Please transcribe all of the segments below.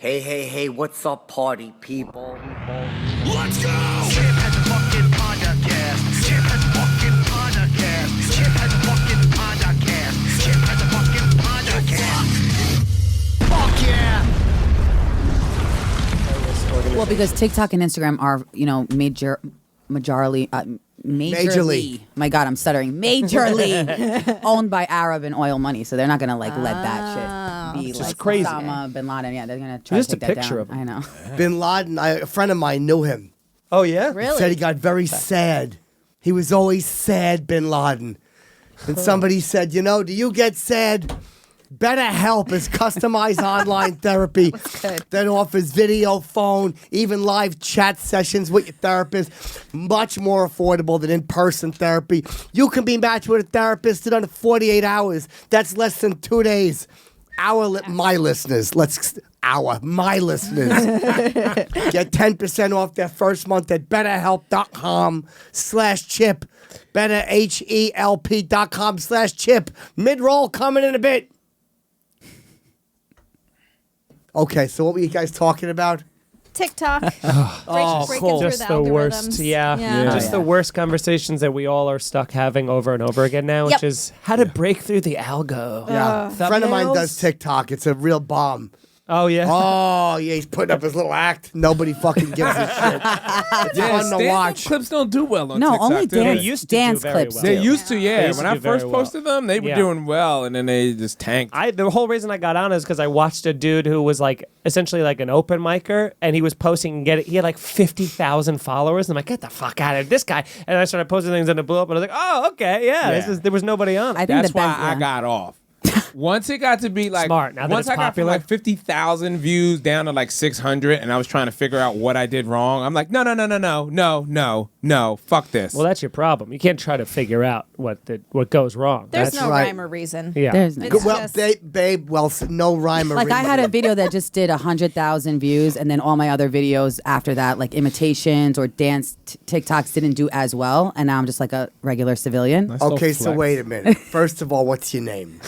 Hey, what's up, party people? Let's go! Chip has a fucking podcast. Chip has a fucking podcast. Chip has a fucking podcast. Chip has a fucking podcast. Fuck yeah! Well, because TikTok and Instagram are, majorly. My God, I'm stuttering. Majorly owned by Arab and oil money, so they're not gonna let that shit be It's like just crazy. Osama bin Laden. Yeah, they're gonna try Just to a take that picture down. of him. I know. Bin Laden, a friend of mine knew him. Oh, yeah? Really? Said he got very sad. He was always sad, Bin Laden. And somebody said, do you get sad? BetterHelp is customized online therapy that offers video, phone, even live chat sessions with your therapist. Much more affordable than in-person therapy. You can be matched with a therapist in under 48 hours. That's less than 2 days. My listeners. Get 10% off their first month at betterhelp.com/chip. betterhelp.com/chip. Mid-roll coming in a bit. Okay, so what were you guys talking about? TikTok. cool. Breaking through Just the worst, algorithms. yeah. Just the worst conversations that we all are stuck having over and over again now, which is how to break through the algo. Yeah, a friend of mine does TikTok. It's a real bomb. Oh, yeah? Oh, yeah, he's putting up his little act. Nobody fucking gives a shit. It's fun to stand-up watch. clips don't do well on No, TikTok. only do they? They used to do dance very clips. well. They do. used to, They yeah. used When to I do very first well. posted them, they were Yeah. doing well, and then they just tanked. The whole reason I got on is because I watched a dude who was like essentially like an open micer, and he was posting he had like 50,000 followers. And I'm like, get the fuck out of this guy! And I started posting things, and it blew up. And I was like, oh, okay, yeah. There was nobody on. I think That's the why best, I got off. Once it got to be like Smart. Now that once it's I got from popular. like 50,000 views down to like 600, and I was trying to figure out what I did wrong. I'm like, no, fuck this. Well, that's your problem. You can't try to figure out what goes wrong. There's That's no right. rhyme or reason. yeah. There's no. It's Well, just- babe, no rhyme or Like I had a reason. video that just did 100,000 views, and then all my other videos after that, like imitations or dance TikToks, didn't do as well, and now I'm just like a regular civilian. That's so Okay, so flex. wait a minute. First of all, what's your name?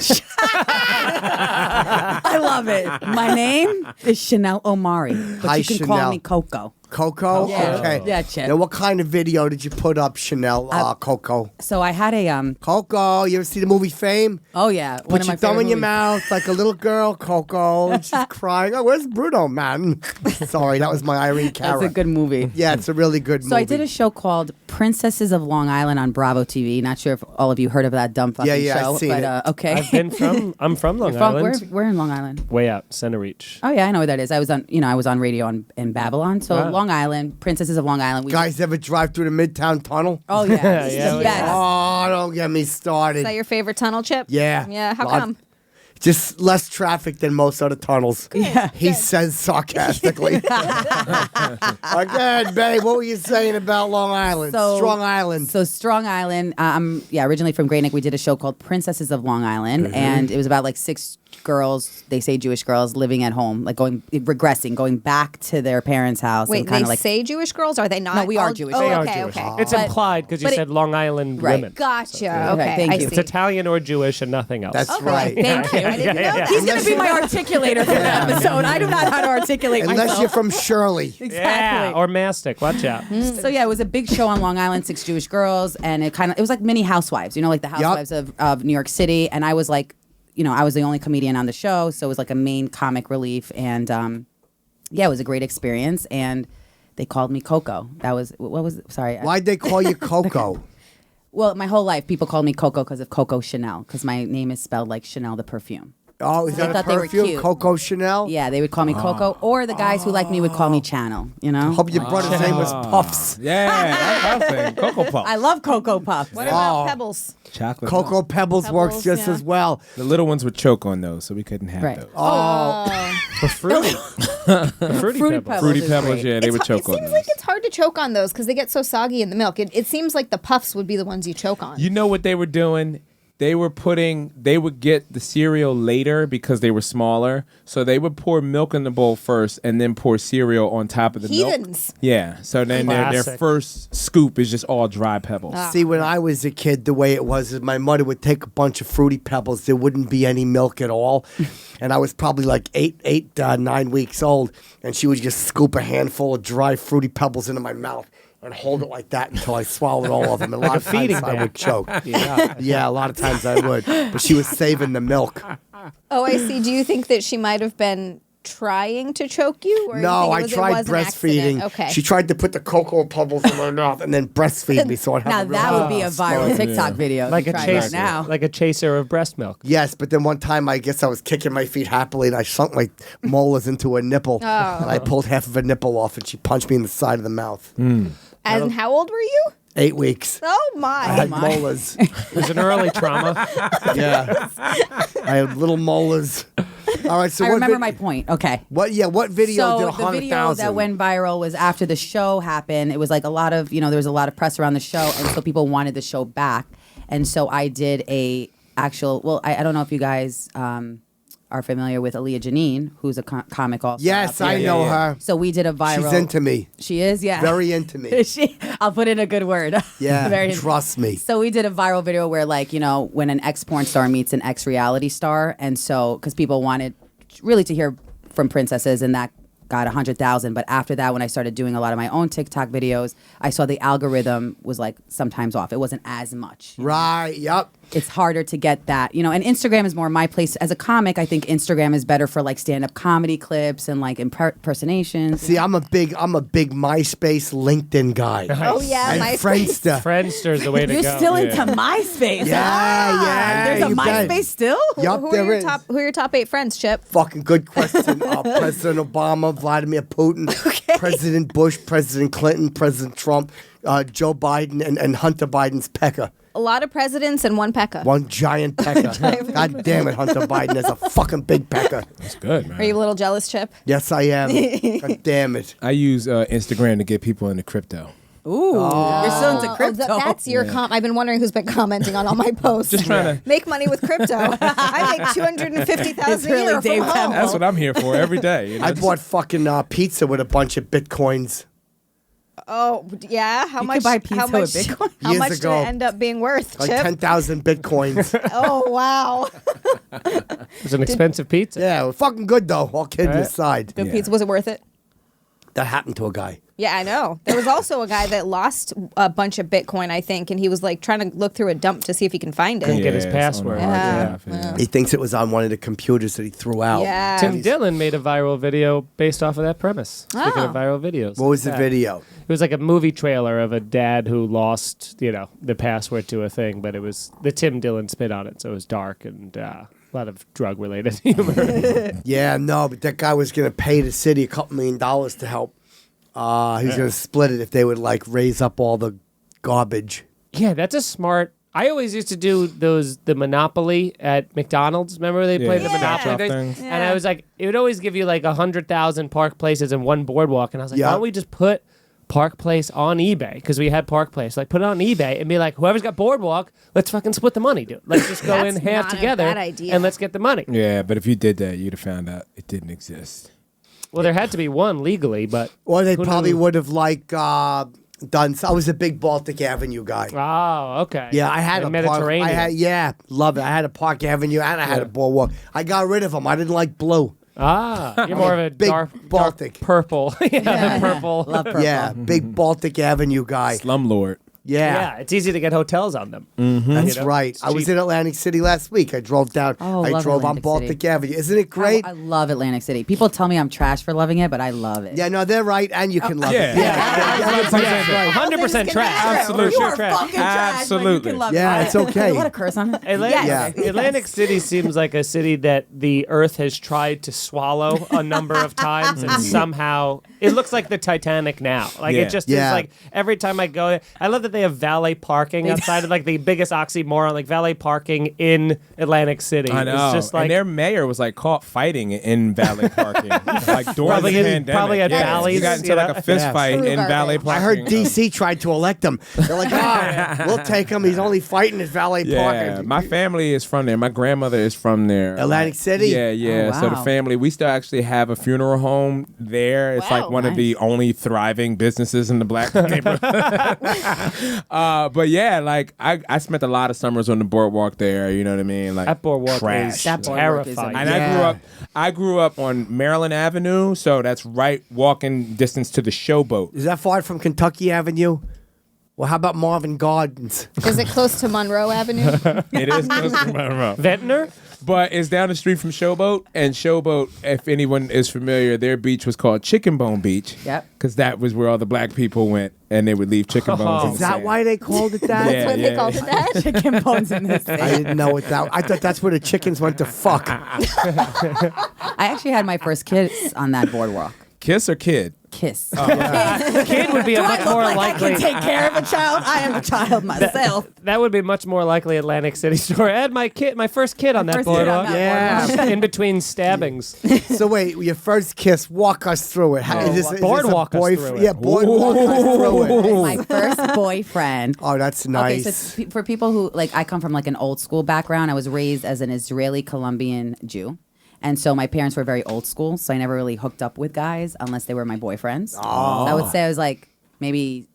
I love it. My name is Chanel Omari, but Hi, you can Chanel. call me Coco. Coco? Yeah. Okay. Yeah, Chip. Now, what kind of video did you put up, Chanel, Coco? So I had a Coco, you ever see the movie Fame? Oh yeah, one Put of my your thumb favorite in your movies. mouth like a little girl, Coco, and she's crying. Oh, where's Bruno, man? Sorry, that was my Irene Cara. That's a good movie. Yeah, it's a really good movie. So I did a show called Princesses of Long Island on Bravo TV. Not sure if all of you heard of that dumb fucking Yeah, show. I've seen but it. Okay. I'm from Long From- Island. we're in Long Island. Way out, Center Reach. Oh yeah, I know where that is. I was on radio in Babylon. So Wow. Long Island, Princesses of Long Island. We Guys ever drive through the Midtown Tunnel? Oh yeah, it's Yeah, the we- best. Oh, don't get me started. Is that your favorite tunnel, Chip? Yeah. Yeah, how Lot- come? Just less traffic than most other tunnels. Yeah. He says sarcastically. Again, babe, what were you saying about Long Island? Strong Island. So Strong Island. I'm originally from Great Neck. We did a show called Princesses of Long Island, and it was about like 6 girls. They say Jewish girls living at home, like regressing, going back to their parents' house. Wait, and they kind of like say Jewish girls? Are they not? No, we are all- Jewish. Oh, They They okay, are Jewish. okay. It's But- implied because you but said Long Island Right. women. Gotcha. Okay, Okay, thank I you. see. It's Italian or Jewish and nothing else. That's Okay, right. thank you. I didn't know that. He's going to be my articulator for the episode. I do not know how to articulate Unless myself. you're from Shirley. Exactly. Yeah, or mastic. Watch out. So yeah, it was a big show on Long Island, 6 Jewish girls, and it was like mini Housewives, like the Housewives of New York City. And I was like, I was the only comedian on the show, so it was like a main comic relief, and it was a great experience. And they called me Coco. That was sorry. Why'd they call you Coco? Well, my whole life people called me Coco because of Coco Chanel, because my name is spelled like Chanel the perfume. Oh, is They that a thought they were perfume? cute. Coco Chanel? Yeah, they would call me Coco, or the guys who liked me would call me Channel. Hope your brother's name was Puffs. Yeah, that's what I was saying. Cocoa Puff. I love Cocoa Puffs. What about Pebbles? Chocolate. Cocoa Pebbles works Pebbles, just yeah. as well. The little ones would choke on those, so we couldn't have Right. those. The fruity. The fruity Fruity pebbles. Pebbles. Fruity is Pebbles, great. yeah, they It would choke on seems those. like it's hard to choke on those because they get so soggy in the milk. It seems like the puffs would be the ones you choke on. You know what they were doing? they would get the cereal later because they were smaller. So they would pour milk in the bowl first and then pour cereal on top of the Heathens. milk. Yeah. So then their Classic. first scoop is just all dry pebbles. See, when I was a kid, the way it was is my mother would take a bunch of Fruity Pebbles. There wouldn't be any milk at all. And I was probably like 9 weeks old. And she would just scoop a handful of dry Fruity Pebbles into my mouth and hold it like that until I swallowed all of them. And a lot of times feeding I bag. would choke. Yeah, a lot of times I would. But she was saving the milk. Oh, I see. Do you think that she might have been trying to choke you? Or No, you I think it tried was an accident? breastfeeding. Okay. She tried to put the cocoa pebbles in my mouth and then breastfeed me. So I'd have Now a real that would be a smart- viral TikTok video. Like a Try chaser, that now. like a chaser of breast milk. Yes, but then one time I guess I was kicking my feet happily and I sunk my molars into a nipple. Oh. And I pulled half of a nipple off and she punched me in the side of the mouth. And how old were you? 8 weeks. Oh I my. had molars. It was an early trauma. Yeah. I had little molars. All right, so I what remember vid- my point. Okay. What video So did the 100,000? video that went viral was after the show happened. It was like a lot of, there was a lot of press around the show, and so people wanted the show back. And so I did a actual. Well, I don't know if you guys are familiar with Aaliyah Janine, who's a comic also. Yes, out I there. know her. So we did a viral. She's into me. She is, yeah. Very into me. I'll put in a good word. Yeah, Very trust me. So we did a viral video where, like, when an ex-porn star meets an ex-reality star, and so because people wanted really to hear from princesses, and that got 100,000. But after that, when I started doing a lot of my own TikTok videos, I saw the algorithm was like sometimes off. It wasn't as much. Right, yep. It's harder to get that, and Instagram is more my place. As a comic, I think Instagram is better for like stand-up comedy clips and like impersonations. See, I'm a big MySpace, LinkedIn guy. Oh yeah, And MySpace. Friendster. Friendster's the way to You're go. still into MySpace. Yeah, There's a you bet. MySpace still? Yup, Who are there your is. who are your top 8 friends, Chip? Fucking good question. President Obama, Vladimir Putin, President Bush, President Clinton, President Trump, Joe Biden, and Hunter Biden's pecker. A lot of presidents and one Pekka. One giant pecker. God damn it, Hunter Biden is a fucking big pecker. That's good, man. Are you a little jealous, Chip? Yes, I am. God damn it. I use Instagram to get people into crypto. Ooh, you're still into crypto. That's your I've been wondering who's been commenting on all my posts. Just trying to. Make money with crypto. I make $250,000 It's a really year Dave from home. Temple. That's what I'm here for every day. I bought fucking pizza with a bunch of bitcoins. Oh yeah, how You much? could buy pizza how much? with Bitcoin? How Years much ago. did it end up being worth, Like Chip? 10,000 bitcoins. Oh wow, It's an expensive pizza. Yeah, well, fucking good though. All kidding Right. aside. good pizza. Was it worth it? That happened to a guy. Yeah, I know. There was also a guy that lost a bunch of Bitcoin, I think, and he was like trying to look through a dump to see if he can find Couldn't it. get his it's on password. the hard Yeah. drive, yeah. He thinks it was on one of the computers that he threw out. Yeah. Tim Dillon made a viral video based off of that premise. Speaking of Oh. viral videos. What was the Yeah. video? It was like a movie trailer of a dad who lost, the password to a thing, but it was the Tim Dillon spin on it, so it was dark and a lot of drug-related humor. Yeah, no, but that guy was going to pay the city $2 million to help. He's going to split it if they would like raise up all the garbage. Yeah, that's a smart. I always used to do the Monopoly at McDonald's. Remember they played the Yeah. Monopoly Drop thing? things. And I was like, it would always give you like 100,000 Park Places in one boardwalk. And I was like, Yeah. why don't we just put Park Place on eBay? Because we had Park Place. Like, put it on eBay and be like, whoever's got boardwalk, let's fucking split the money, dude. Let's just go in That's half not a together bad idea. and let's get the money. Yeah, but if you did that, you'd have found out it didn't exist. Well, there had to be one legally, but Or they who probably knew? would have like done. I was a big Baltic Avenue guy. Oh, okay. Yeah, I had Like a Mediterranean. love it. I had a Park Avenue and I had a boardwalk. I got rid of them. I didn't like blue. You're more of a Big dark Baltic. purple. yeah, the purple. Love purple. Yeah, big Baltic Avenue guy. Slumlord. Yeah, it's easy to get hotels on them. That's You know? right. It's I was cheap. in Atlantic City last week. I drove down. Oh, I love drove on Atlantic Baltic City. Avenue. Isn't it great? I love Atlantic City. People tell me I'm trash for loving it, but I love it. Yeah, no, they're right, and you can love Yeah. it. Yeah. That's right. 100% trash. Absolutely. You are trash. fucking trash. but Absolutely. you can love Yeah, it. it's okay. You want to curse on it? Atlantic, Yeah. Atlantic City seems like a city that the Earth has tried to swallow a number of times, and somehow it looks like the Titanic now. Like Yeah. it just Yeah. is like every time I go there. I love that they have valet parking outside of like the biggest oxymoron, like valet parking in Atlantic City. I know. It's just like and their mayor was like caught fighting in valet parking, like during Probably the at- pandemic. probably at yeah, Bally's, he got into you like know? a fist fight in True valet garbage. parking. I heard DC tried to elect him. They're like, we'll take him. He's only fighting his valet Yeah, parking. my family is from there. My grandmother is from there. Atlantic City? Yeah, yeah. Oh, So the wow. family, we still actually have a funeral home there. It's Wow, like one of the only thriving businesses in the black neighborhood. But yeah, like I spent a lot of summers on the boardwalk there. You know what I mean? Like that boardwalk trash. is That boardwalk is terrifying. And Yeah. I grew up on Maryland Avenue, so that's right walking distance to the Showboat. Is that far from Kentucky Avenue? Well, how about Marvin Gardens? Is it close to Monroe Avenue? It is close to Monroe. Ventnor? But it's down the street from Showboat, and Showboat, if anyone is familiar, their beach was called Chicken Bone Beach. Yep. Because that was where all the black people went, and they would leave chicken bones. on Is the that sand. why they called it that? Yeah. That's what they called it that? Chicken bones in this I thing. didn't know what that. I thought that's where the chickens went to fuck. I actually had my first kiss on that boardwalk. Kiss or kid? Kiss. Kid would be a much more I likely. can take care of a child. I am a child myself. That would be much more likely Atlantic City story. I had my first kid on that First kid on boardwalk. that Yeah. In between stabbings. So wait, your first kiss. Walk us through it. How, Boardwalk us through it. Yeah, boardwalk us through it. My first boyfriend. Oh, that's Okay, nice. so for people who like, I come from like an old school background. I was raised as an Israeli Colombian Jew. And so my parents were very old school, so I never really hooked up with guys unless they were my boyfriends. So I would say I was like maybe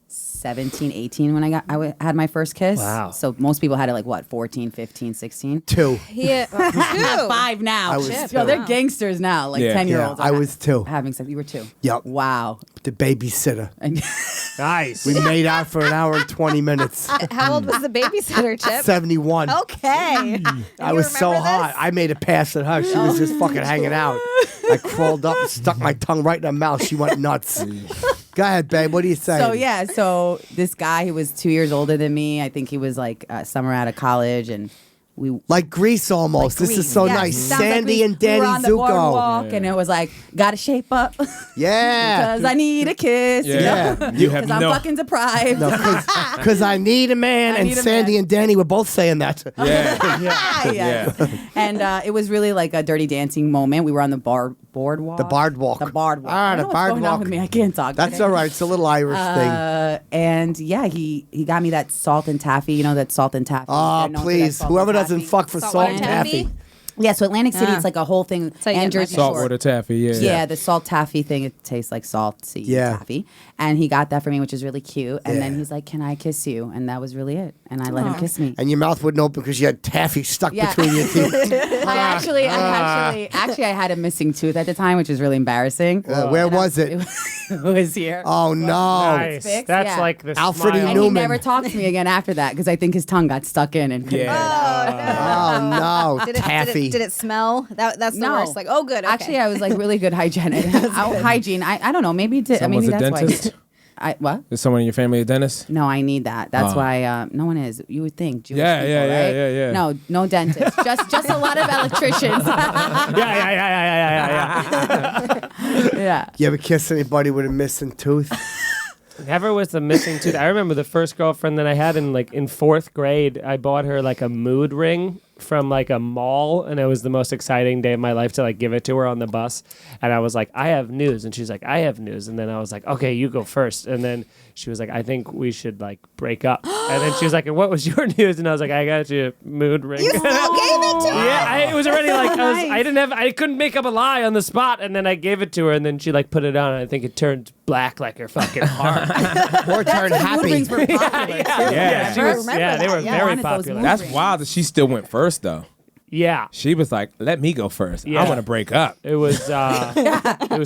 17, 18 when I had my first kiss. Wow. So most people had it like what, 14, 15, 16? 2. Yeah. Two. 5 now. I was Yo, two. they're gangsters now, like Yeah. 10-year-olds. Yeah, I was 2. Having sex. You were 2. Yep. Wow. The babysitter. Nice. We made out for an hour and 20 minutes. How old was the babysitter, Chip? 71. Okay. I was so hot. I made a pass at her. She was just fucking hanging out. I crawled up and stuck my tongue right in her mouth. She went nuts. Go ahead, babe. What do you say? So yeah, so this guy who was 2 years older than me, I think he was like summer out of college, and we Like Grease almost. This is so Yeah, nice. sounds like Sandy we and Danny were on the Zuko. boardwalk, and it was like, gotta shape up Yeah. because I need a kiss. Yeah. You have Because I'm no. fucking deprived. Because I need a man. I And need a Sandy man. and Danny were both saying that. Yeah. Yes. And it was really like a dirty dancing moment. We were on the boardwalk. The boardwalk. The boardwalk. Ah, I don't the know what's going on boardwalk. with me. I can't talk. That's today. all right. It's a little Irish thing. And yeah, he got me that salt and taffy. You know that salt and taffy. Oh, They're known for that please. salt Whoever and doesn't taffy. fuck for Salt salt and and taffy? taffy. Yeah, so Atlantic City, Ah. it's like a whole thing. how you get And Jersey my Shore. Saltwater taffy, yeah. Yeah, the salt taffy thing, it tastes like salty Yeah. taffy. And he got that for me, which is really cute. And then he's like, can I kiss you? And that was really it. And I let him kiss me. And your mouth wouldn't open because you had taffy stuck Yeah. between your teeth. Actually, I had a missing tooth at the time, which was really embarrassing. Where was it? It was here. Oh, no. Nice. Fixed, That's yeah. like the Alfred E. smile. And he Newman. never talked to me again after that because I think his tongue got stuck in and couldn't get it out. Oh, no. Did it, taffy. did it smell? That's the No. worst. Like, oh, good. Okay. Actually, I was like really good hygienic. Hygiene. I don't know. Maybe maybe Someone's a that's dentist? why. What? Is someone in your family a dentist? No, I need that. That's why no one is. You would think Jewish Yeah, people, yeah, right? yeah. No dentists. just a lot of electricians. Yeah. You ever kiss anybody with a missing tooth? Never was the missing tooth. I remember the first girlfriend that I had in fourth grade. I bought her like a mood ring from like a mall, and it was the most exciting day of my life to like give it to her on the bus. And I was like, I have news, and she's like, I have news. And then I was like, okay, you go first. And then she was like, I think we should like break up. And then she was like, and what was your news? And I was like, I got you a mood ring. You still gave it to her? Yeah, it was already like I couldn't make up a lie on the spot, and then I gave it to her, and then she like put it on, and I think it turned black like her fucking heart. Or turn happy? Mood rings were popular. Yeah, she I was, remember yeah, they that, were yeah. very Wanted those popular. mood That's rings. wild that she still went first, though. Yeah, She was like, let me go first. Yeah. I want to break up. it was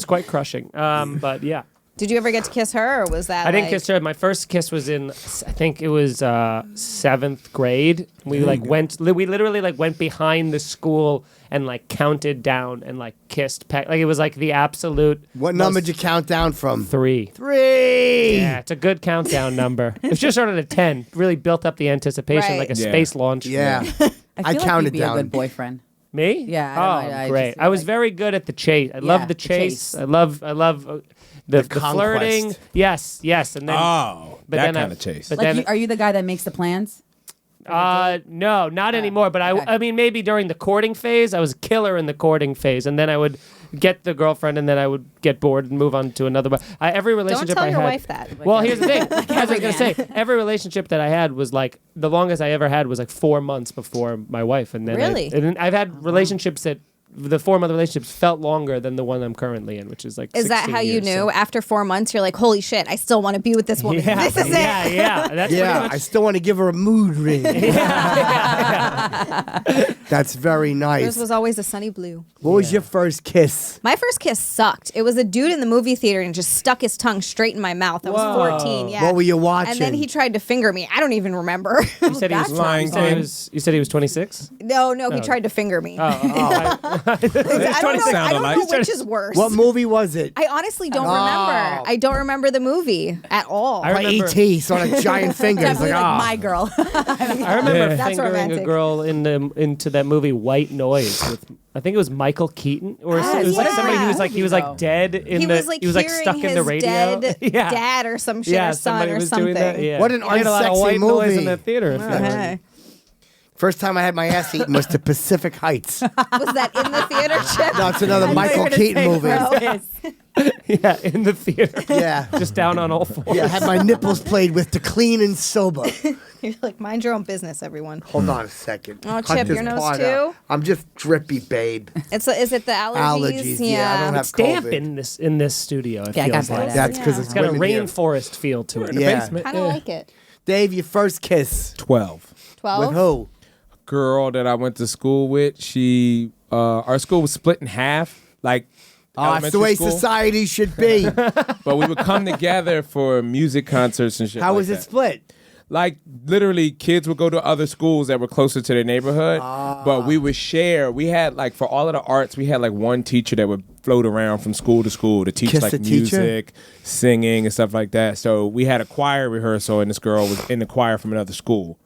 quite crushing. But yeah. Did you ever get to kiss her, or was that? I didn't like- kiss her. My first kiss was in, I think it was 7th grade. We we literally like went behind the school and like counted down and like kissed. Like it was like the absolute. What number did you count down from? 3. 3. Yeah, it's a good countdown number. It just started at 10. Really built up the anticipation Right. like a Yeah. space launch. Yeah. I I feel like counted you'd be down. a good boyfriend. Me? Yeah, Oh, I great. just, I was like- very good at the chase. I love the the chase. chase. I love the conquest. flirting. Yes. And then Oh, but that then kind of chase. But Like, then are you the guy that makes the plans? no, not anymore. But okay. I mean, maybe during the courting phase, I was a killer in the courting phase, and then I would get the girlfriend, and then I would get bored and move on to another. But every Don't relationship tell I your had, wife that. Well, here's the thing. As I was every gonna say, every relationship that I had was like the longest I ever had was like 4 months before my wife, and then Really? and then I've had relationships that the 4-month relationships felt longer than the one I'm currently in, which is like. Is that 16 how you years, knew? so- After 4 months, you're like, holy shit, I still want to be with this woman. Yeah, This is yeah, it. yeah. That's pretty Yeah, much. I still want to give her a mood ring. That's very Yours nice. was always a sunny blue. What was your first kiss? My first kiss sucked. It was a dude in the movie theater and just stuck his tongue straight in my mouth. I was Whoa. 14. Yeah. What were you watching? And then he tried to finger me. I don't even remember. You said he was That's lying. You said he was 26. no, he tried to finger me. Oh, I don't know, sound alike. which is worse. What movie was it? I honestly don't remember. I don't remember the movie at all. I By remember- E.T. Sort of giant fingers. Definitely like, like ah. my girl. I remember That's fingering romantic. a girl into that movie White Noise with I think it was Michael Keaton or Ah, it was like yeah. somebody he was like dead in he the was like he was like hearing stuck in the his radio. dead yeah. dad or some shit Yeah, or son somebody or was something. doing that. Yeah. What an I had a lot of unsexy white noise movie. in the theater. if you ever- Okay. First time I had my ass eaten was to Pacific Heights. Was that in the theater, Chip? That's another Michael Keaton movie. Yeah, in the theater. Yeah. Just down on all fours. Yeah, I had my nipples played with to clean and sober. You're like, mind your own business, everyone. Hold on a second. Oh, Cut Chip, this your nose part too? out. I'm just drippy, babe. Is it the allergies? Allergies, yeah, I don't have It's damp COVID. in this studio. It Yeah, I got feels like. that. That's because Yeah. it's It's got a women here. rainforest feel to it. Yeah. Basement. Kind of like it. Dave, your first kiss 12. 12? with who? Girl that I went to school with, she our school was split in half, like Oh, that's the way elementary school. society should be. But we would come together for music concerts and shit. How like was it that. split? Like literally, kids would go to other schools that were closer to their neighborhood, but we would share. We had like for all of the arts, we had like one teacher that would float around from school to school to teach Kiss like the teacher? music, singing, and stuff like that. So we had a choir rehearsal, and this girl was in the choir from another school.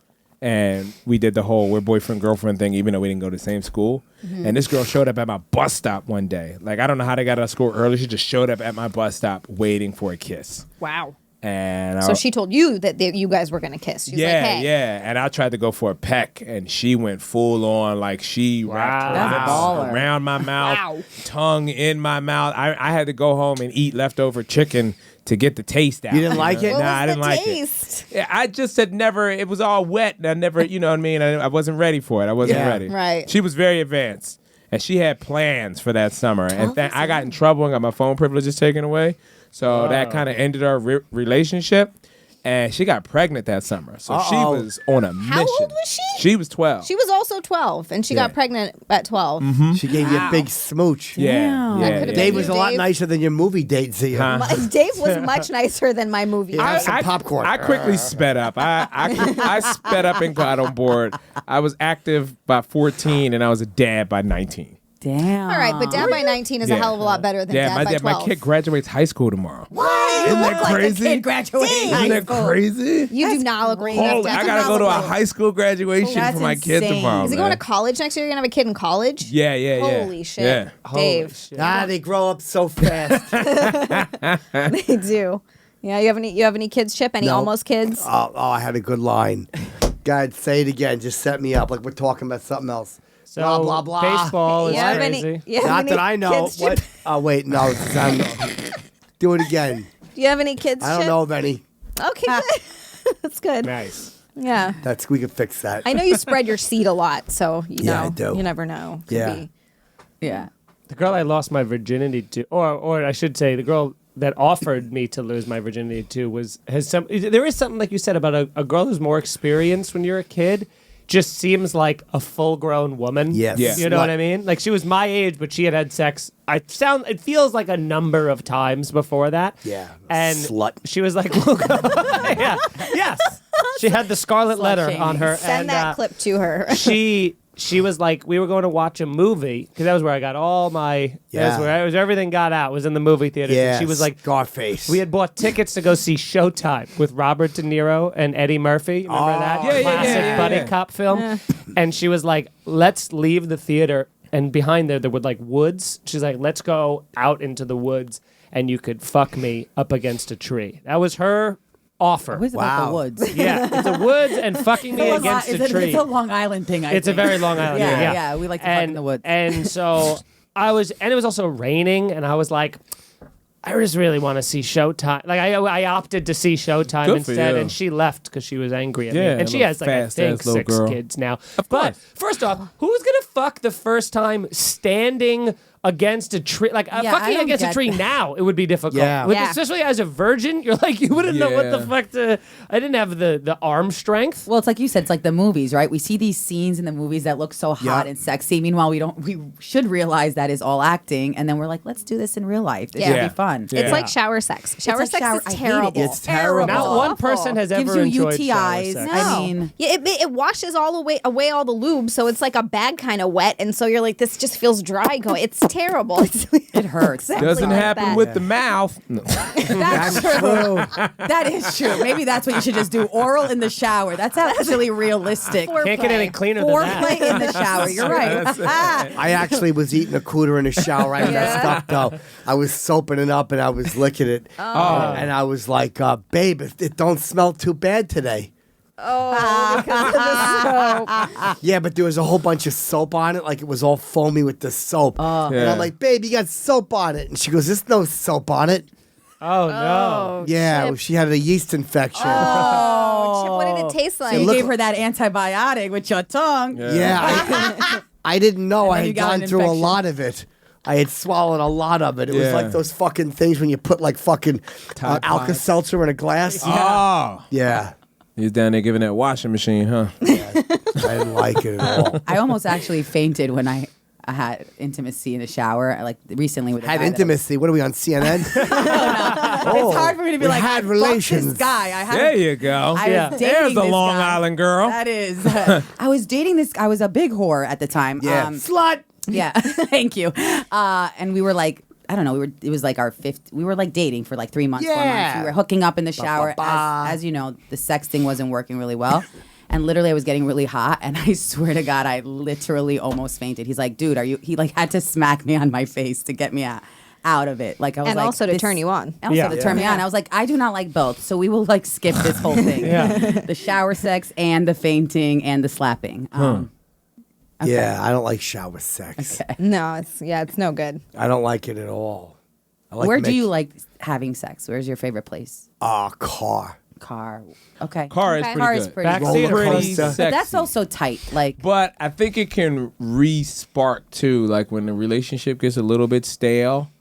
And we did the whole we're boyfriend girlfriend thing, even though we didn't go to the same school. And this girl showed up at my bus stop one day. Like I don't know how they got out of school early. She just showed up at my bus stop waiting for a kiss. Wow. And So she told you that you guys were going to kiss. She was yeah, like, hey. yeah. And I tried to go for a peck, and she went full on, like she wrapped her That's lips baller. around my mouth, Wow. tongue in my mouth. I had to go home and eat leftover chicken to get the taste out. You didn't like it? What Nah, I was didn't the like taste? it. Yeah, I just had never. It was all wet, and I never, you know what I mean. I wasn't ready for it. I wasn't Yeah. ready. Right. She was very advanced, and she had plans for that summer. And I got in trouble and got my phone privileges taken away. So that kind of ended our relationship. And she got pregnant that summer. So she Uh-oh. was on a mission. How old was she? She was 12. She was also 12, and she Yeah. got pregnant at 12. She gave you a big smooch. yeah, That yeah, could've yeah. Dave was a lot Dave? nicer than your movie date, Zia. Dave was much nicer than my movie. Yeah. date. Some popcorn. I quickly sped up. I sped up and got on board. I was active by 14 and I was a dad by 19. Damn. All right, but dad by 19 is a Yeah. hell of a lot better than dad by 12. my kid graduates high school tomorrow. Isn't that crazy? Kid graduating high Isn't that school. crazy? You do not look old enough Holy, to I have gotta to go to a look old. high school graduation That's for my kid insane. tomorrow. Is he going to man. college next year? You're going to have a kid in college? Yeah, yeah, yeah. Holy shit. Yeah. Dave. Ah, they grow up so fast. They do. Yeah, you have any kids, Chip? Any No. almost kids? Oh, I had a good line. God, say it again. Just set me up like we're talking about something else. So blah, blah, blah. baseball is You have crazy. any, you have Not any that I know. kids, Chip? What? Oh, wait. No. It's do it again. Do you have any kids, I don't Chip? know of any. Okay, good. That's good. Nice. Yeah. We could fix that. I know you spread your seed a lot, so you Yeah, know. I do. You never know. Could Yeah. be. Yeah. The girl I lost my virginity to, or I should say, the girl that offered me to lose my virginity to there is something like you said about a girl who's more experienced when you're a kid. Just seems like a full-grown woman. Yes. Yeah. You know what I mean? Like she was my age, but she had sex. It feels like a number of times before that. Yeah. And Slut. she was like, look, yeah, yes. She had the scarlet letter shaming. on her. Send and, that clip to her. she was like, we were going to watch a movie because that was where I got all my. Yeah. That was where everything got out was in the movie theater. Yeah. She was like, Scarface. we had bought tickets to go see Showtime with Robert De Niro and Eddie Murphy. Remember that Yeah, yeah, classic yeah, buddy yeah. cop film? And she was like, let's leave the theater and behind there were like woods. She's like, let's go out into the woods and you could fuck me up against a tree. That was her offer. What is about the Wow. woods? Yeah, it's the woods and fucking me against a tree. It's a Long Island thing. I It's a think. very Long Island. Yeah, we like to fuck in the woods. And so and it was also raining, and I was like, I just really want to see Showtime. Like I opted to see Showtime Good for instead, you. and she left because she was angry at Yeah, me. And she little has like I fast-ass think little 6 girl. kids now. Of But course. first off, who's gonna fuck the first time standing against a tree? Like I fucking don't against a get tree that. now, it would be difficult. Yeah. Yeah. Especially as a virgin, you're like you wouldn't know what the Yeah. fuck to. I didn't have the arm strength. Well, it's like you said, it's like the movies, right? We see these scenes in the movies that look so hot Yeah. and sexy. Meanwhile, we should realize that is all acting, and then we're like, let's do this in real life. This Yeah. should be fun. Yeah. It's like shower sex. Shower like sex shower- is I hate it. terrible. It's terrible. Not It's one awful. person has Gives ever you enjoyed shower UTIs. sex. I mean, Yeah, it washes all away all the lube, so it's like a bag kind of wet, and so you're like, this just feels dry going. It's terrible. it hurts. Doesn't like happen that. with the mouth. No. That's true. That is true. Maybe that's what you should just do. Oral in the shower. That's actually realistic. Can't get any cleaner than that. Foreplay in the shower. You're right. I actually was eating a cooter in the shower. I messed up though. I was soaping it up and I was licking it. And I was like, babe, it don't smell too bad today. Yeah, but there was a whole bunch of soap on it. Like it was all foamy with the soap. And Yeah. I'm like, babe, you got soap on it. And she goes, there's no soap on it. Oh no. Yeah, Chip. she had a yeast infection. Oh, Chip, what did it taste like? You look- gave her that antibiotic with your tongue. Yeah, I didn't know. And I then you had got gone an through a infection. lot of it. I had swallowed a lot of it. It was Yeah. like those fucking things when you put like fucking Tide Pods. Alka-Seltzer in a glass. Oh. Yeah. He was down there giving that washing machine, huh? I didn't like it at all. I almost actually fainted when I had intimacy in the shower. Like recently with a Had guy that I was- intimacy. What are we on, CNN? It's hard for me to be we like, had I fucked relations. this guy. I had There you go. I Yeah. was dating There's the this Long guy. Island girl. That is. I was dating this. I was a big whore at the time. Yeah. Slut. Yeah. Thank you. And we were like, I don't know. It was like our fifth. We were like dating for like 3 months, 4 months. Yeah. We were hooking up in the shower. ba. As you know, the sexting wasn't working really well. And literally, I was getting really hot, and I swear to God, I literally almost fainted. He's like, "Dude, are you?" He like had to smack me on my face to get me out of it. Like I was And like, also to this- turn you on. Also Yeah. to turn me on. I was like, I do not like both, so we will like skip this whole thing. The shower sex and the fainting and the slapping. Yeah, I don't like shower sex. No, it's no good. I don't like it at all. I like Where do you like having sex? Where's your favorite place? car. Car. Okay. Car is Okay. pretty Car good. is pretty Backseat good. or Roller pretty coaster. sexy. But that's also tight. Like But I think it can re-spark too, like when the relationship gets a little bit stale.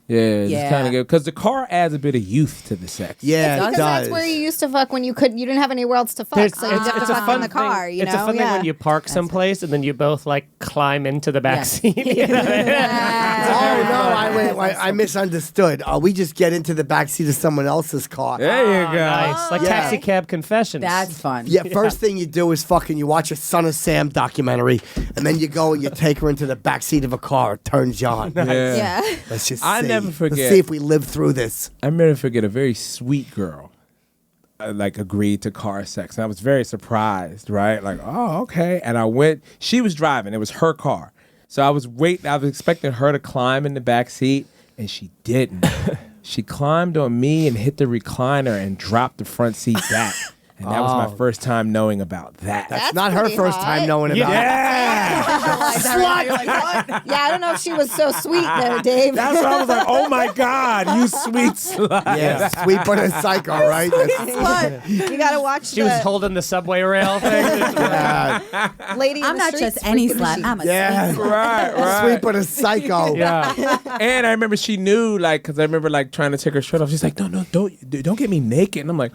Yeah, it's Yeah. kind of good because the car adds a bit of youth to the sex. Yeah, it Because does. that's where you used to fuck when you didn't have anywhere else to fuck. There's- So you have to fuck in the car. thing. You It's know, a fun thing when you park someplace and then you both like climb into the back Yes. seat. You know? Oh no! I misunderstood. We just get into the backseat of someone else's car. There you go. Nice, like Yeah. taxi cab confessions. that's fun. Yeah, first thing you do is fucking you watch a Son of Sam documentary, and then you go and you take her into the backseat of a car. It turns you on. Yeah. Let's just I see. never forget. Let's see if we live through this. I never forget a very sweet girl. Like agreed to car sex, and I was very surprised. Right, like oh okay. And I went. She was driving. It was her car, so I was waiting. I was expecting her to climb in the back seat, and she didn't. She climbed on me and hit the recliner and dropped the front seat back. And that was my first time knowing about that. That's That's not her pretty first hot. time knowing about it. Yeah. Yeah, I don't know if she was so sweet though, Dave. That's what I was like, oh my God, you sweet slut. Yeah, sweet but a psycho, right? You gotta watch She was the holding the subway rail thing. lady. in I'm the not streets just any freaking slut. machine. I'm a Yeah. sweet slut. Right. Sweet but a psycho. Yeah. And I remember she knew, like, because I remember, like, trying to take her shirt off. She's like, no, don't get me naked. And I'm like,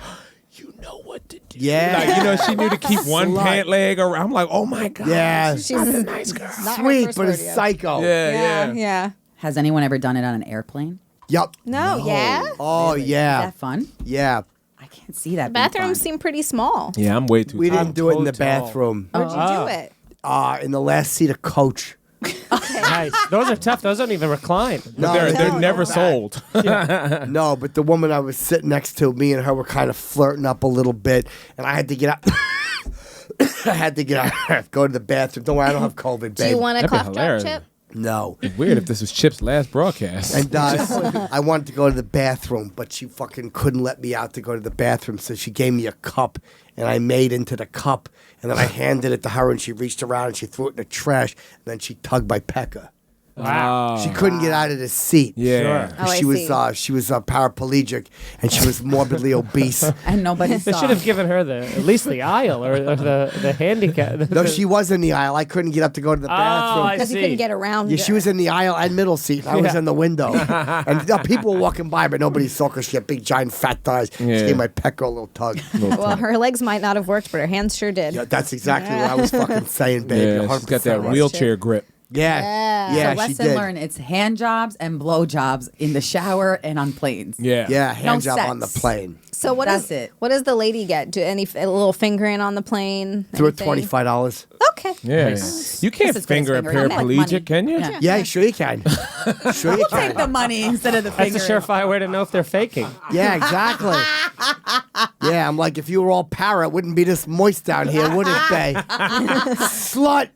you know what to do. Yeah. Like, you know, she knew to keep one Slut. pant leg around. I'm like, oh my God. Yeah. She's a nice girl. not her Sweet first but a rodeo. psycho. Yeah. Yeah. Has anyone ever done it on an airplane? Yup. No, yeah. Oh Is yeah. that fun? Yeah. I can't see that. being Bathrooms fun. seem pretty small. Yeah, I'm way too We tall. didn't do it in the Tall. bathroom. Where'd you do it? In the last seat of coach. Nice. Those are tough. Those don't even recline. No, They're No, never no. sold. No, but the woman I was sitting next to, me and her were kind of flirting up a little bit, and I had to get out. I had to get out, go to the bathroom. Don't worry, I don't have COVID, babe. Do you want a That'd be cough drop, hilarious. Chip? No. Weird if this was Chip's last broadcast. And I wanted to go to the bathroom, but she fucking couldn't let me out to go to the bathroom, so she gave me a cup, and I made into the cup, and then I handed it to her, and she reached around and she threw it in the trash, and then she tugged my pecker. Wow. She couldn't get out of the seat. Yeah. Oh, I she was see. she was paraplegic, and she was morbidly obese. And nobody They saw. should have given her at least the aisle or the handicap. No, she was in the aisle. I couldn't get up to go to the bathroom. I Because you see. couldn't get around. Yeah, she was in the aisle and middle seat. I was Yeah. in the window. And people were walking by, but nobody saw because she had big, giant, fat thighs. She Yeah. gave my pecker a little tug. Well, her legs might not have worked, but her hands sure did. Yeah, that's exactly what I was fucking saying, baby. Yeah, she's got that 100%. wheelchair grip. Yeah. So Yeah, she lesson did. learned: it's hand jobs and blow jobs in the shower and on planes. Yeah. Yeah, hand No job on the sex. plane. So That's it. What does the lady get? Do a little fingering on the plane? Threw it Anything? $25. Okay. Yeah. Nice. You can't This is finger a good finger. I'll make money. paraplegic, can you? Yeah. Yeah, sure you can. Sure you Take the can. money instead of the That's finger. a surefire way to know if they're faking. Yeah, exactly. Yeah, I'm like, if you were all para, it wouldn't be this moist down here, would it, babe? Slut.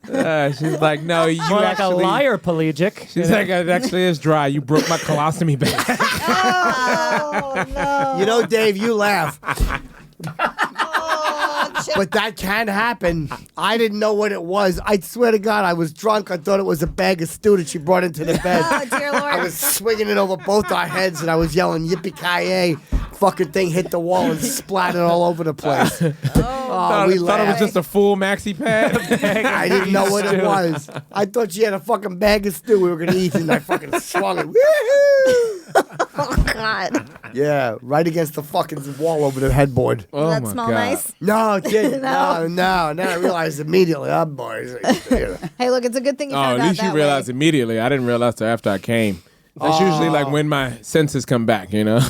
She's like, no, you More like a actually. liar pelegic. She's like, it actually is dry. You broke my colostomy bag. Oh no. You know, Dave, you laugh. But that can happen. I didn't know what it was. I swear to God, I was drunk. I thought it was a bag of stew that she brought into the bed. Oh dear Lord. I was swinging it over both our heads, and I was yelling, yippee-ki-yay. Fucking thing hit the wall and splattered all over the place. Oh, thought, we thought it was laughed. just a full maxi pad. I didn't know what it was. I thought she had a fucking bag of stew we were going to eat, and I fucking swung it. Woohoo! Oh God. Yeah, right against the fucking wall over the headboard. Oh Does that my smell God. nice? No, it didn't. No. Now I realized immediately. Oh, boy. Hey, look, it's a good thing you Oh, found at out least you that realized way. immediately. I didn't realize till after I came. That's usually like when my senses come back, you know?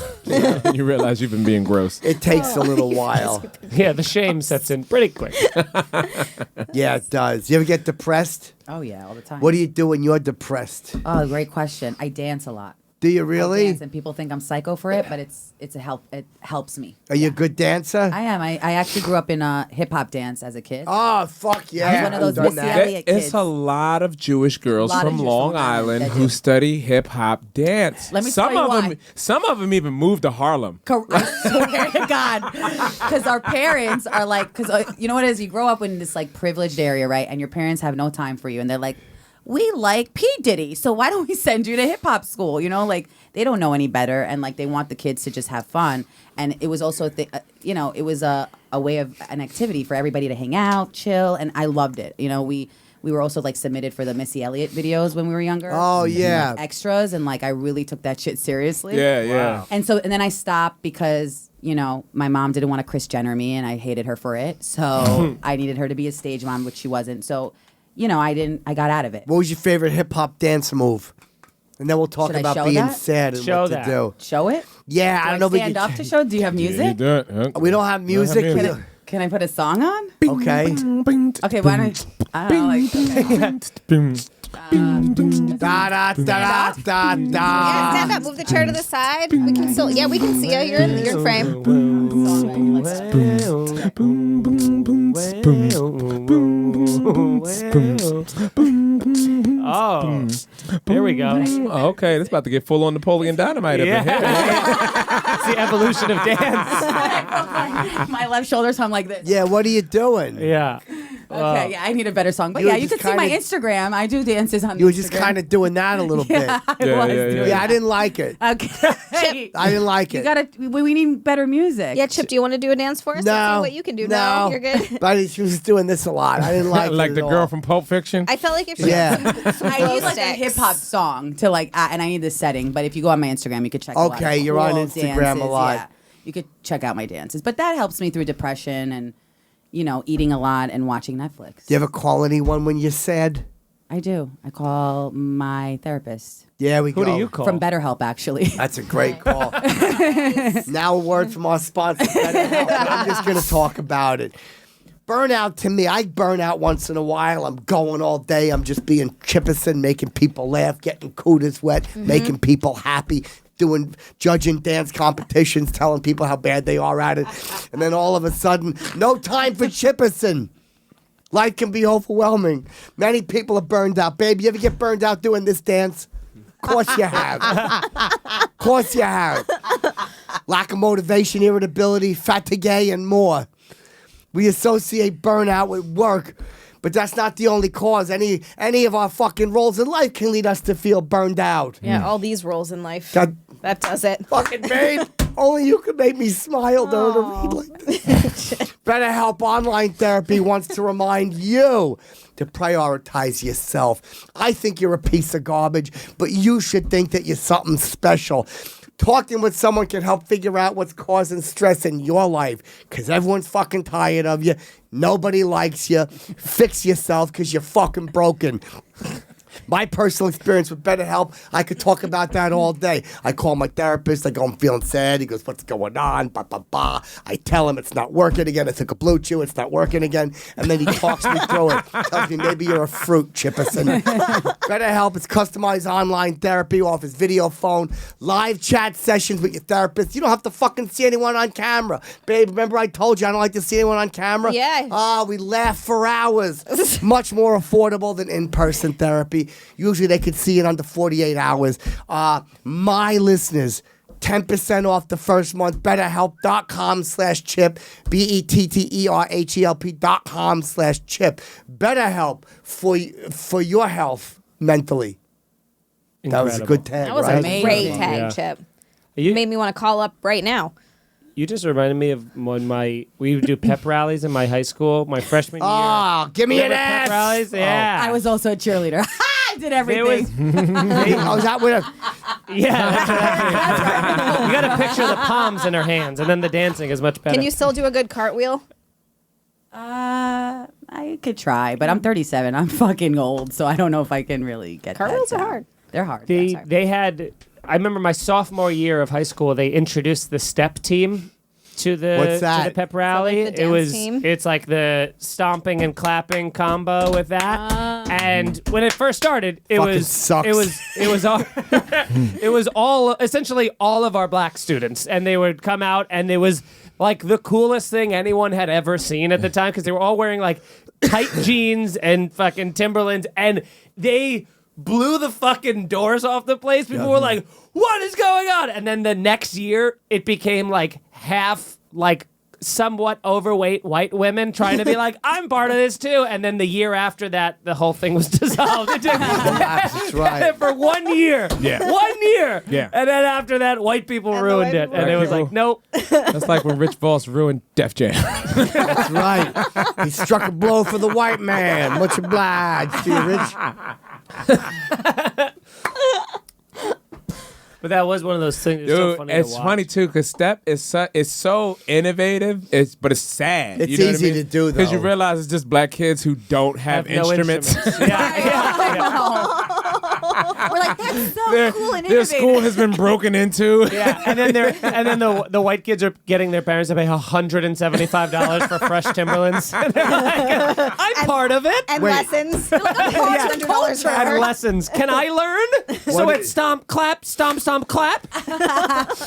You realize you've been being gross. It takes a little while. Yeah, the shame sets in pretty quick. Yeah, it does. You ever get depressed? Oh yeah, all the time. What do you do when you're depressed? Oh, great question. I dance a lot. Do you I really? dance, and people think I'm psycho for it, but it's a help. It helps me. Are you a good dancer? I am. I actually grew up in hip hop dance as a kid. Oh, fuck yeah. I was one of those I've done Missy that. Elliott It's kids. a lot of Jewish girls Lot of from Jews Long from Long Island Island that who do. study hip hop dance. Let me some tell you of them, why. some of them even moved to Harlem. I swear to God, because our parents are like, because you know what it is, you grow up in this like privileged area, right? And your parents have no time for you, and they're like, we like P Diddy, so why don't we send you to hip hop school? You know, like they don't know any better, and like they want the kids to just have fun. And it was also, it was a way of an activity for everybody to hang out, chill, and I loved it. You know, we were also like submitted for the Missy Elliott videos when we were younger. Oh, yeah. Like, extras, and like I really took that shit seriously. Yeah, yeah. And then I stopped because, my mom didn't want to Kris Jenner me, and I hated her for it. So I needed her to be a stage mom, which she wasn't. So, I got out of it. What was your favorite hip hop dance move? And then we'll talk Should I about show being that? sad and Show what that. to do. Show it? Yeah, I don't know if we Stand can. up to show? Do you have music? We don't have music. music. Can I put a song on? Okay. Okay, why don't I don't know, like, Da da da da da Yeah, da. stand up. Move the chair to the side. We can still. Yeah, we can see you. You're in frame. Oh, here we go. Oh, okay, that's about to get full on Napoleon Dynamite up in here. It's the evolution of dance. my left shoulder, so I'm like this. Yeah, what are you doing? Yeah. Okay, yeah, I need a better song. But You were yeah, you just can see my kinda- Instagram. I do dances on You were Instagram. just kind of doing that a little bit. I Yeah, was yeah, doing yeah. Yeah, I didn't like it. Okay. I didn't like You it. gotta. We need better music. Yeah, Chip, do you want to do a dance for us? Let's No. see what you can do. No. No, you're good. But she was doing this a lot. I didn't like it. Like at the all. girl from Pulp Fiction. I felt like if she Yeah. had some I glow need like a sticks. hip hop song to like, and I need this setting. But if you go on my Instagram, you could check. a lot of Okay, you're on cool Instagram a dances. lot. Yeah. You could check out my dances, but that helps me through depression and eating a lot and watching Netflix. Do you ever call anyone when you're sad? I do. I call my therapist Yeah, we Who go. do you call? from BetterHelp, actually. That's a great call. Now a word from our sponsor. BetterHelp. I'm just going to talk about it. Burnout to me, I burn out once in a while. I'm going all day. I'm just being Chipperson, making people laugh, getting cooties wet, making people happy, judging dance competitions, telling people how bad they are at it. And then all of a sudden, no time for Chipperson. Life can be overwhelming. Many people are burned out. Babe, you ever get burned out doing this dance? Of course you have. Of course you have. Lack of motivation, irritability, fatigue, and more. We associate burnout with work, but that's not the only cause. Any of our fucking roles in life can lead us to feel burned out. Yeah, all these roles in life. God, That does it. fucking babe, only you can make me smile though to read like this. BetterHelp Online Therapy wants to remind you to prioritize yourself. I think you're a piece of garbage, but you should think that you're something special. Talking with someone can help figure out what's causing stress in your life, because everyone's fucking tired of you. Nobody likes you. Fix yourself because you're fucking broken. My personal experience with BetterHelp, I could talk about that all day. I call my therapist. I go, I'm feeling sad. He goes, what's going on? Bah, bah, bah. I tell him it's not working again. I took a blue chew. It's not working again. And then he talks me through it. Tells me maybe you're a fruit, Chipperson. BetterHelp is customized online therapy, offers video, phone, live chat sessions with your therapist. You don't have to fucking see anyone on camera. Babe, remember I told you I don't like to see anyone on camera? Yeah. We laugh for hours. Much more affordable than in-person therapy. Usually they could see it under 48 hours. My listeners, 10% off the first month. BetterHelp.com/Chip. BetterHelp.com/Chip. BetterHelp for your health mentally. That was a Incredible. good tag, That was right? a great Amazing. tag, Yeah. Chip. You, Made me want to call up right now. you just reminded me of when we would do pep rallies in my high school, my freshman year. Oh, give me an Remember ass. pep rallies? Yeah. I was also a cheerleader. I did everything. It was, I was out with a... yeah. You got to picture the palms in her hands, and then the dancing is much better. Can you still do a good cartwheel? I could try, but I'm 37. I'm fucking old, so I don't know if I can really get Cartwheels that are down. hard. They're hard. They had. I remember my sophomore year of high school. They introduced the step team to the What's that? to the pep rally. the dance team? It's like the stomping and clapping combo with that. And when it first started, it Fucking was sucks. it was all it was all essentially all of our black students, and they would come out, and it was like the coolest thing anyone had ever seen at the time, because they were all wearing like tight jeans and fucking Timberlands, and they blew the fucking doors off the place. People were like, what is going on? And then the next year, it became like half like somewhat overweight white women trying to be like, I'm part of this too. And then the year after that, the whole thing was dissolved. That's right. For 1 year. Yeah. 1 year. Yeah. And then after that, white people And the ruined white it. people And it was ruined like, it. nope. That's like when Rich Voss ruined Def Jam. That's right. He struck a blow for the white man. Much obliged to you, Rich. But that was one of those things. It's so Dude, funny it's to watch. funny too because step is so innovative. But it's sad. It's you know easy what I mean? to do, because you though. realize it's just black kids who don't have no instruments. yeah. We're like, that's so Their, cool and their innovative. school has been broken into. Yeah, and then the white kids are getting their parents to pay $175 for fresh Timberlands. And they're like, I'm part of it. And Wait. lessons. $100 for And her. lessons. Can I learn? So it's stomp, clap, stomp, stomp, clap.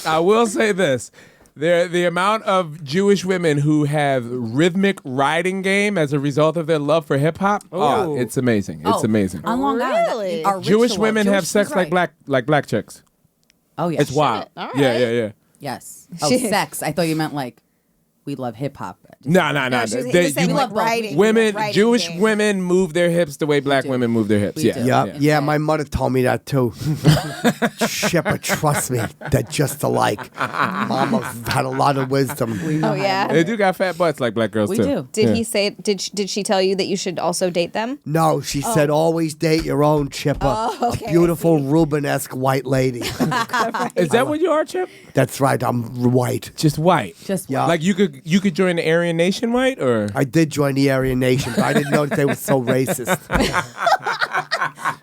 I will say this. The amount of Jewish women who have rhythmic riding game as a result of their love for hip hop, Ooh. it's amazing. It's amazing. On Long Island. Really? Our Jewish ritual. women have Jewish- sex right. like black chicks. Oh, yes. It's wild. All Yeah, right. yeah. Yes. Oh, Shit. sex. I thought you meant like we love hip hop. No. No, she was, he They- was saying you- like writing. women, writing Jewish game. women move their hips the way black do. women move their hips. We Yeah, do. Yep. Yeah, my mother told me that too. Shipper, trust me, they're just alike. Mama had a lot of wisdom. Oh yeah. They do got fat butts like black girls We too. do. Did Yeah. he say? Did she tell you that you should also date them? No, she said always date your own Chipper. Oh, okay, I A beautiful Rubenesque white lady. Is that what you are, Chip? That's right, I'm white. Just white. Just Yeah. Like you could join the Aryan Nation white or I did join the Aryan Nation, but I didn't know that they were so racist.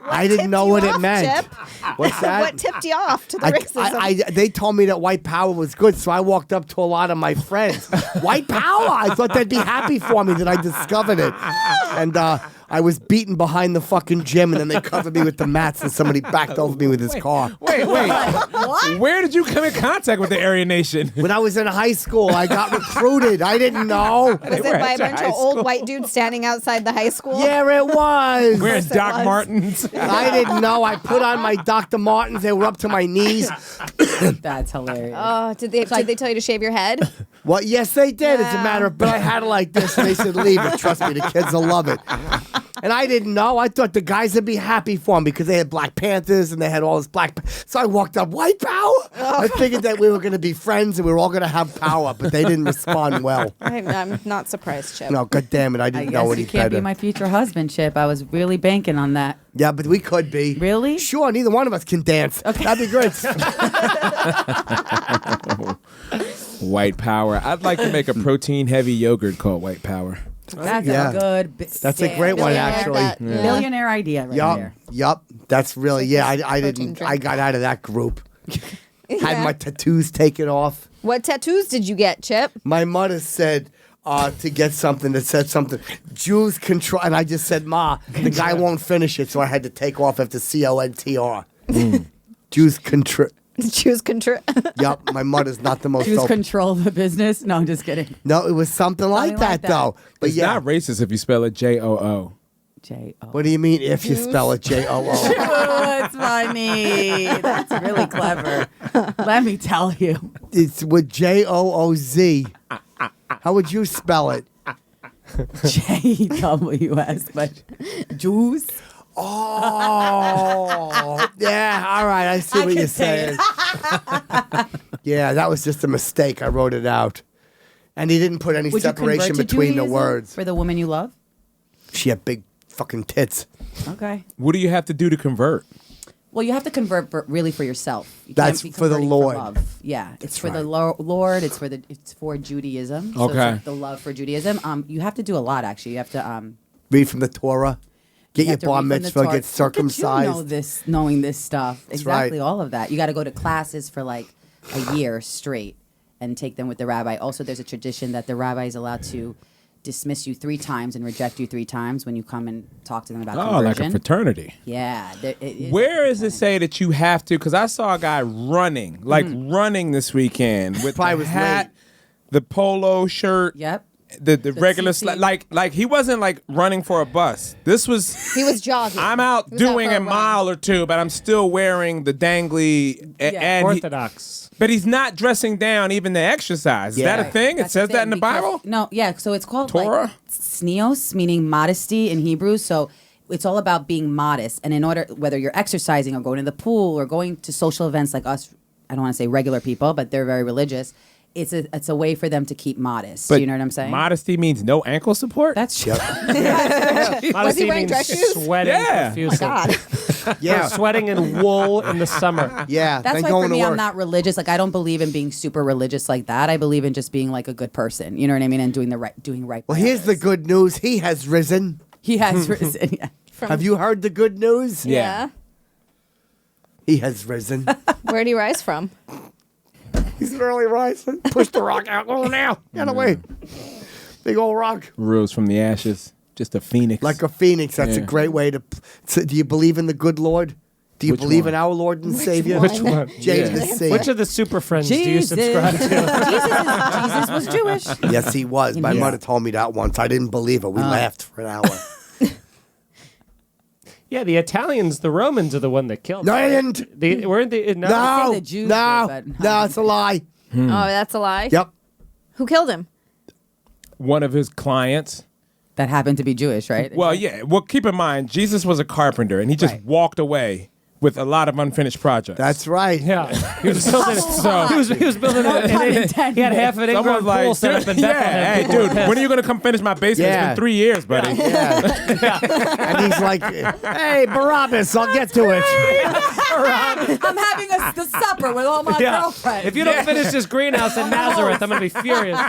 I didn't tipped know you what it off, meant. Chip? What's that? What tipped you off to the racism? They told me that white power was good, so I walked up to a lot of my friends. White power! I thought they'd be happy for me that I discovered it. And I I was beaten behind the fucking gym, and then they covered me with the mats, and somebody backed over me with his car. Wait. Where did you come in contact with the Aryan Nation? When I was in high school, I got recruited. I didn't know. Was it by a bunch of old white dudes standing outside the high school? Yeah, it was. Where's Doc Martens? I didn't know. I put on my Dr. Martens. They were up to my knees. That's hilarious. Oh, did they tell you to shave your head? Well, yes, they did. As a matter of, but I had it like this, and they said, "Leave it. Trust me, the kids will love it." And I didn't know. I thought the guys would be happy for him because they had Black Panthers and they had all this So I walked up, white power. I figured that we were going to be friends and we were all going to have power, but they didn't respond well. I'm not surprised, Chip. No, God damn it, I I didn't know guess any you can't better. be my future husband, Chip. I was really banking on that. Yeah, but we could be. Really? Sure, neither one of us can dance. Okay. That'd be great. White Power. I'd like to make a protein-heavy yogurt called White Power. That's Yeah. a good. That's a great one, actually. Billionaire idea right there. Yup. That's really, yeah, I didn't, drink. I got out of that group. Had my tattoos taken off. What tattoos did you get, Chip? My mother said to get something that said something, Jews control, and I just said, Ma, the guy won't finish it, so I had to take off after CONTR. Jews control. Choose control. Yup, my mother's not the most Choose open. control the business. No, I'm just kidding. No, it was something like Something like that, though. But It's yeah, not racist if you spell it J-O-O. J-O. what do you mean if you spell it J-O-O? Oh, it's funny. That's really clever. Let me tell you. It's with J-O-O-Z. How would you spell it? J-W-S, but Jews. Oh, yeah. All right, I see what can you're say saying. Yeah, that was just a mistake. I wrote it out, and he didn't put any Would you separation convert to between the Judaism words. for the woman you love? She had big fucking tits. Okay. What do you have to do to convert? Well, you have to convert really for yourself. You That's can't be for the converting Lord. love. Yeah, it's for the right. Lord. It's for Judaism. So Okay. it's like the love for Judaism. You have to do a lot actually. You have to Read from the Torah. Get you your have to bar read from the mitzvah. Torah. Get circumcised. Look at you knowing this stuff. Exactly, right. all of that. You got to go to classes for like a year straight and take them with the rabbi. Also, there's a tradition that the rabbi is allowed to dismiss you 3 times and reject you 3 times when you come and talk to them about Oh, conversion. like a fraternity. Yeah. Where does it say that you have to? Because I saw a guy running, running this weekend with Probably the was hat, the polo shirt, Yep. the regular CC. like he wasn't like running for a bus. This was He was jogging. I'm out He was out doing for a run. mile or two, but I'm still wearing the dangly and Orthodox. but he's not dressing down even the exercise. Is Yeah. that a thing? That's it says the that thing, in the because- Bible? No, yeah. So it's called Torah? like sneos, meaning modesty in Hebrew. So it's all about being modest. And in order, whether you're exercising or going to the pool or going to social events like us, I don't want to say regular people, but they're very religious. It's a way for them to keep modest. But you know what I'm saying? Modesty means no ankle support? That's true. Was he wearing dress shoes? Sweating Yeah. profusely. God. Yeah. Sweating in wool in the summer. Yeah. That's then why going for me, to work. I'm not religious. Like I don't believe in being super religious like that. I believe in just being like a good person. You know what I mean? And doing right. Well, by here's the others. good news. He has risen. He has risen. Yeah. Have you heard the good news? Yeah. He has risen. Where'd he rise from? He's an early riser. Push the rock out. Oh, now. Get away. Big old rock. Rose from the ashes. Just a phoenix. Like a phoenix. That's a Yeah. great way to. Do you believe in the good Lord? Do you Which believe one? in our Lord and Savior? Which one? James Yeah. the Savior. Which of the super friends do you Jesus. subscribe to? Jesus was Jewish. Yes, he was. My Yeah. mother told me that once. I didn't believe her. We laughed for an hour. Yeah, the Italians, the Romans are the one that killed. No, him. I didn't. They weren't they? No. No, the Jews no, did, but- no, it's a lie. Oh, that's a lie. Yep. Who killed him? one of his clients. That happened to be Jewish, right? Well, yeah. Well, keep in mind, Jesus was a carpenter, and he just Right. walked away with a lot of unfinished projects. That's right. Yeah, he was building. he was building. No and pun he intended. had half an Someone's in-ground like, pool set up in yeah, Bethlehem. hey, People were dude, pissed. when are you going to come finish my basement? Yeah. It's been 3 years, buddy. Yeah. And he's like, hey, Barabbas, I'll get to it. I'm having the supper with all my Yeah. girlfriends. If you don't finish this greenhouse in Nazareth, I'm going to be furious.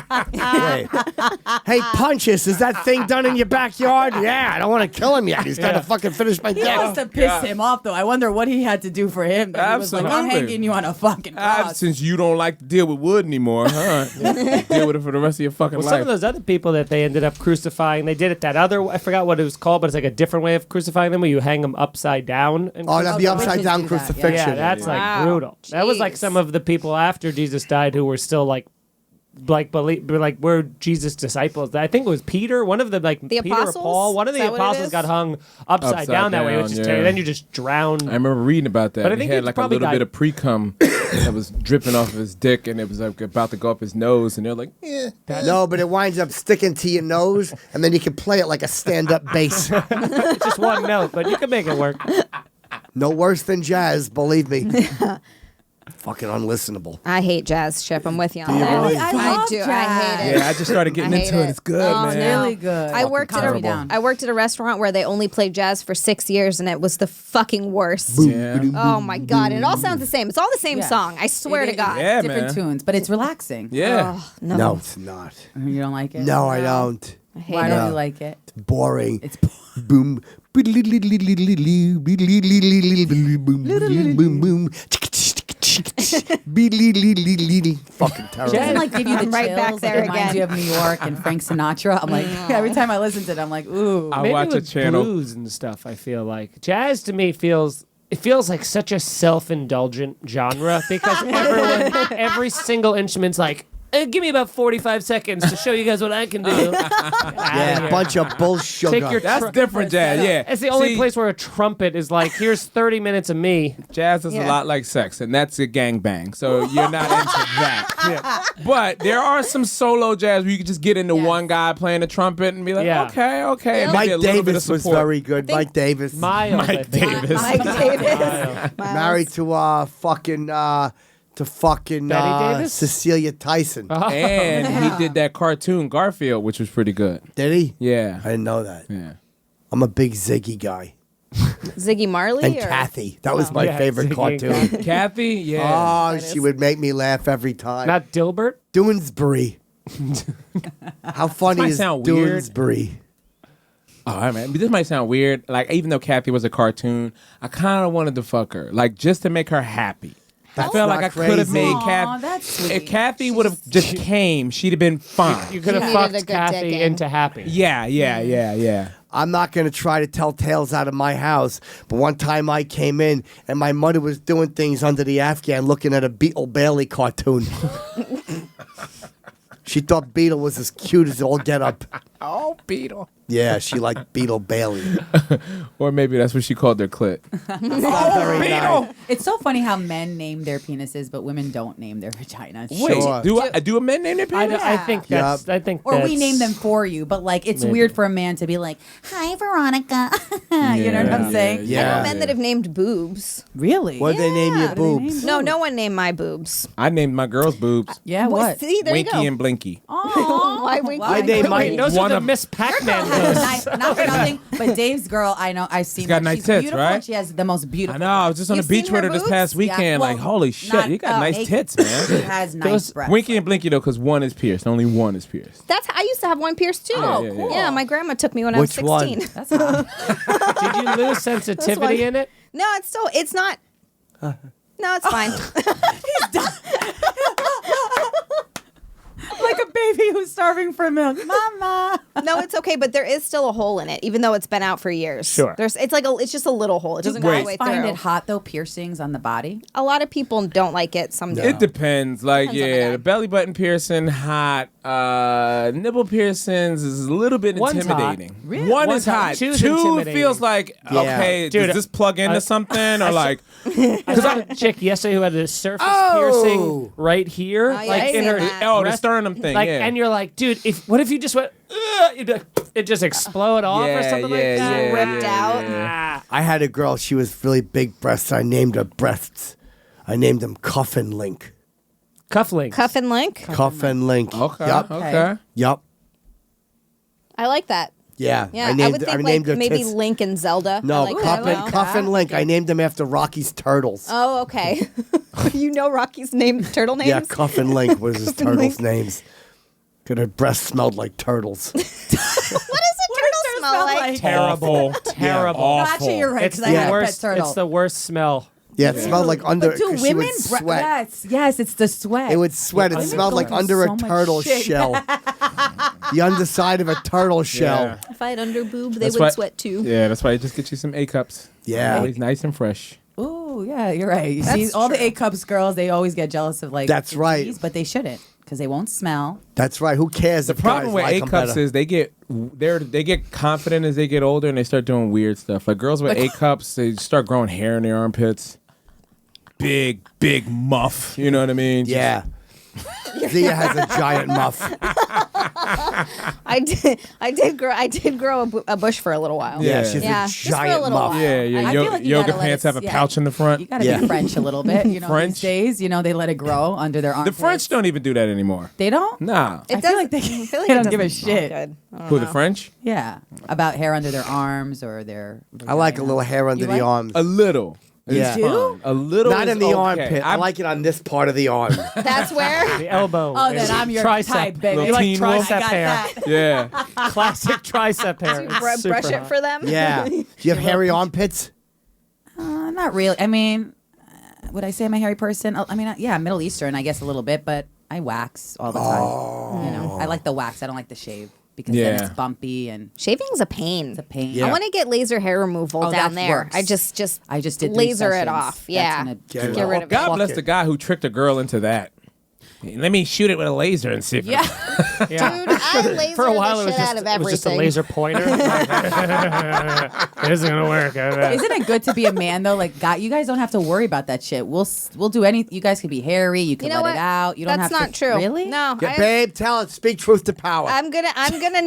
Hey, Pontius, is that thing done in your backyard? Yeah, I don't want to kill him yet. He's got to fucking finish my He must deck. have pissed him off, though. I wonder what what he had to do for him. That he was like, I'm Absolutely. hanging you on a fucking cross. Since you don't like to deal with wood anymore, huh? Deal with it for the rest of your fucking Well, life. some of those other people that they ended up crucifying, they did it that other. I forgot what it was called, but it's like a different way of crucifying them, where you hang them upside down. And Oh, that'd be the upside witches down do that, crucifixion. yeah, that's like Wow. brutal. That was like Jeez. some of the people after Jesus died who were still like believe, like we're Jesus' disciples. I think it was Peter, one of them, like The Peter or apostles? Paul. One of Is the that what it apostles is? got hung upside down that way, which is yeah. terrible. Then you just drown. I remember reading about that. But I He think had it's like a probably little got- bit of pre-cum that was dripping off of his dick, and it was like about to go up his nose, and they're like, "Yeah." No, but it winds up sticking to your nose, and then you can play it like a stand-up bass. It's just one note, but you can make it work. No worse than jazz, believe me. Fucking unlistenable. I hate jazz, Chip. I'm with you on you that. really? I love do. jazz. I hate it. Yeah, I just started getting I hate into it. it. It's good, Oh, man. It's really good. I worked at Calm me a down. I worked at a restaurant where they only played jazz for 6 years, and it was the fucking worst. Yeah. Oh my god! And it all sounds the same. It's all the same Yeah. song. I swear to God. Yeah, different man. tunes, but it's relaxing. Yeah. No. No, it's not. You don't like it? No, I don't. I hate Why it. don't you like it? Boring. It's Boom. Fucking terrible. doesn't like give you the I'm right chills, back there like, reminds again. you of New York and Frank Sinatra. I'm like, every time I listen to it, I'm like, ooh. I Maybe watch a with channel. blues and stuff. I feel like jazz to me feels like such a self-indulgent genre because every single instrument's like, give me about 45 seconds to show you guys what I can do. Yeah, bunch of bullshit. Take your That's different jazz. Yeah. It's the only See, place where a trumpet is like, here's 30 minutes of me. Jazz is a Yeah. lot like sex, and that's a gangbang. So you're not into that. But there are some solo jazz where you can just get into Yes. one guy playing the trumpet and be like, Yeah. okay. and Mike maybe a little bit of Davis was support. very good. Mike Davis. Miles, I Mike think. Davis. Mike Davis. Married to fucking Betty Davis? Cecilia Tyson. And he did that cartoon Garfield, which was pretty good. Did he? Yeah. I didn't know that. Yeah. I'm a big Ziggy guy. Ziggy Marley And or Kathy. That was my Yeah, favorite Ziggy and cartoon. Kathy, yeah. Oh, she would make me laugh every time. Not Dilbert? Doonesbury. How funny might is sound weird. Doonesbury? Oh, man, this might sound weird. Like, even though Kathy was a cartoon, I kind of wanted to fuck her, like just to make her happy. I That's felt like not I could have crazy. made Aw, Kathy. that's sweet. If Kathy would have just came, she'd have been fine. You could have She needed a fucked good Kathy dick in. into happy. Yeah. I'm not going to try to tell tales out of my house, but one time I came in and my mother was doing things under the Afghan looking at a Beetle Bailey cartoon. She thought Beetle was as cute as all get up. Oh, Beetle. Yeah, she liked Beetle Bailey. Or maybe that's what she called their clit. Not very nice. It's so funny how men name their penises, but women don't name their vaginas. Wait, Sure. do a men name their penis? I think that's. Yeah. I think. Or we that's- name them for you, but like it's Maybe. weird for a man to be like, "Hi, Veronica." You know what I'm saying? I Yeah. know men that have named boobs. Really? What they name your What do they boobs? name? No, no one named my boobs. I named my girls' boobs Yeah, Well, what? see, there Winky you go. and Blinky. Why Winky? Why? I named my Wait, those One are the of- Miss Pac-Man. Not for nothing, but Dave's girl, I know, I've seen. She's got her. nice She's tits, beautiful, right? and she has the most beautiful. I know. I was just on You've the beach seen with her her this boobs? past weekend. well, like, holy shit, not- you got nice naked. tits, man. She has nice Those breasts. Winky and Blinky though, because one is pierced. Only one is pierced. I used to have one pierced too. Oh, yeah, cool. Yeah, my grandma took me when I was Which one? 16. That's hot. Did you lose sensitivity in it? No, it's not. No, it's fine. Like a baby who's starving for milk, Mama. No, it's okay, but there is still a hole in it, even though it's been out for years. Sure. It's just a little hole. It doesn't go all the way Find through. it hot though, piercings on the body. A lot of people don't like it. Some do. It depends. Like, Depends on the yeah, guy. the belly button piercing, hot. Nipple piercings is a little bit One's intimidating. hot. Really? One One's is hot. hot. Two's Two intimidating. feels like, Yeah. okay, Dude, does this plug into something? Or like, I saw a chick yesterday who had a surface piercing right here, yeah, like I've in seen her. that. oh, the breast. sternum thing, Like, yeah. and you're like, dude, what if you just went, you'd be like, it just explode off or Yeah, something like yeah, that? yeah, Ripped out. I had a girl, she was really big breasts. I named her breasts. I named them Cuff and Link. Cufflinks. Cuff and link. Cuff and Link. okay, Yup. okay. Yup. I like that. Yeah. Yeah, I I would think named like her maybe tits. Link and Zelda. No, I like Cuff, that. and, Cuff and Link. I named them after Rocky's turtles. Oh, okay. You know Rocky's turtle names? Yeah, Cuff and Link was his Cuff and turtles' Link. names. Because her breasts smelled like turtles. What does a turtle smell like? Terrible. Terrible. No, actually, you're right. It's Because the I have a pet worst. turtle. It's the worst smell. Yeah, it smelled like under. But do 'cause she would women? sweat. Yes, it's the sweat. It would sweat. It Women smelled go like through under so a much turtle shit. shell. The underside of a turtle shell. Yeah. If I had under boob, they That's would why- sweat too. Yeah, that's why you just get you some A cups. Yeah. Always nice and fresh. Ooh, yeah, you're right. You see, all the A-cups girls, they always get jealous of like. That's the right. G's, but they shouldn't because they won't smell. That's right. Who cares? The if problem guys with like A 'em cups better? is they get confident as they get older and they start doing weird stuff. Like girls with A cups, they start growing hair in their armpits. Big muff. You know what I mean? Yeah. Zia has a giant muff. I did grow a bush for a little while. Yeah, Yeah. she's Yeah, a just for a giant little muff. while. Yeah, your I feel like you yoga gotta let pants it- have a yeah. pouch in the front. You got to Yeah. be French a little bit. You know, French? these days, you know, they let it grow under their The armpits. French don't even do that anymore. They don't? Nah. I feel like they, I feel like they it don't give a doesn't smell shit. good. I don't Who, the know. French? Yeah, about hair under their arms or their. I like a vagina. little hair under You the like- arms. A little. Yeah. You do? A little. Not is in the okay. armpit. I like it on this part of the arm. That's where. The elbow. Oh, then is I'm your tricep. type, baby. You like Teen wolf? tricep I got hair. that. Yeah. Classic tricep hair. You It's brush super it hot. for them. Yeah. Do you have hairy armpits? Not really. I mean, would I say I'm a hairy person? I mean, yeah, Middle Eastern, I guess a little bit, but I wax all the time. You know, I like the wax. I don't like the shave because then Yeah. it's bumpy and Shaving's a pain. it's a pain. Yeah. I want to get laser hair removal Oh, down that there. works. I just I just did 3 laser it sessions. off. That's Yeah, gonna Get get it rid off. of God it. Fuck bless it. the guy who tricked a girl into that. Let me shoot it with a laser and see if Yeah. Yeah. Dude, I laser For a while, the it was shit just out of it was just a everything. laser pointer. It isn't gonna work. Isn't it good to be a man though? Like, God, you guys don't have to worry about that shit. We'll do anything. You guys can be hairy. You can You know let what? it out. You don't That's have not to. true. Really? No, Yeah, babe, tell it. Speak truth to power. I'm gonna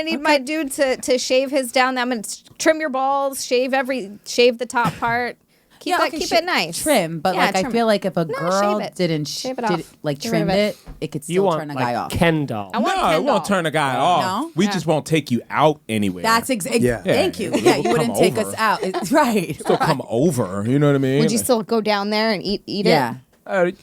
need my dude to shave his down. I'm gonna trim your balls, shave the top part. Keep okay, it nice. Trim, but Yeah, like I trim feel it. like if a No, girl shave it. didn't Shave it did off. it, like Get rid trimmed of it. it could You still want turn a like guy off. Ken doll. I want no, Ken it won't doll. turn a guy off. No? We Yeah. just won't take you out anywhere. That's Yeah. Thank you. Yeah, Yeah, we'll you wouldn't come take over. us out. It's, right. Still come over. You know what I mean? Would you still go down there and eat Yeah.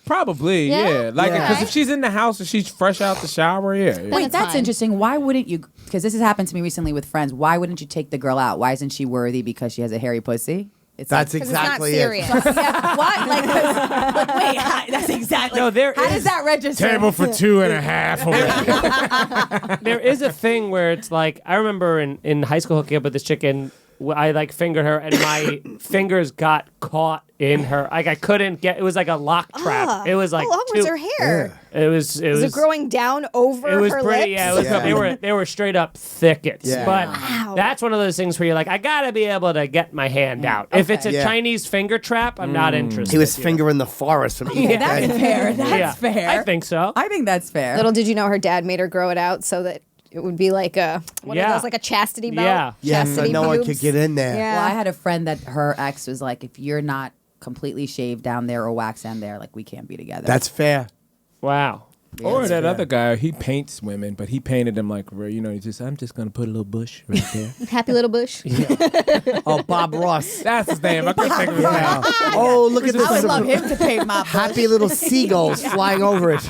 Probably, Yeah? yeah. Like, Yeah. because if she's in the house and she's fresh out the shower, yeah. Wait, it's that's fine. interesting. Why wouldn't you? Because this has happened to me recently with friends. Why wouldn't you take the girl out? Why isn't she worthy because she has a hairy pussy? It's That's like, exactly it's not it. serious. yeah, what? Like, 'cause- wait, that's exactly. No, there how is- does that register? Table for 2.5. over. There is a thing where it's like I remember in high school hooking up with this chick and I like fingered her and my fingers got caught in her. Like I couldn't get. It was like a lock trap. It was like How long was her hair? It was. Was it growing down over It was her pretty. lips? Yeah, it was, Yeah. they were straight up thickets. Yeah. But Wow. that's one of those things where you're like, I gotta be able to get my hand out. If it's a Yeah. Chinese finger trap, I'm not interested. He was you know? fingering the forest from eating That's eggs. fair. That's Yeah, fair. I think so. I think that's fair. Little did you know her dad made her grow it out so that it would be like a what Yeah. are those, like a chastity belt? Yeah. Yeah, so Chastity no one pubes. could get in there. Yeah. Well, I had a friend that her ex was like, if you're not completely shaved down there or wax down there, like we can't be together. That's fair. Wow. Or that other guy, he paints women, but he painted them like, you know, I'm just going to put a little bush right there. Happy little bush. Oh, Bob Ross. That's his name. I couldn't think of his name. Oh, look at I would this. love him to paint my bush. Happy little seagulls flying over it.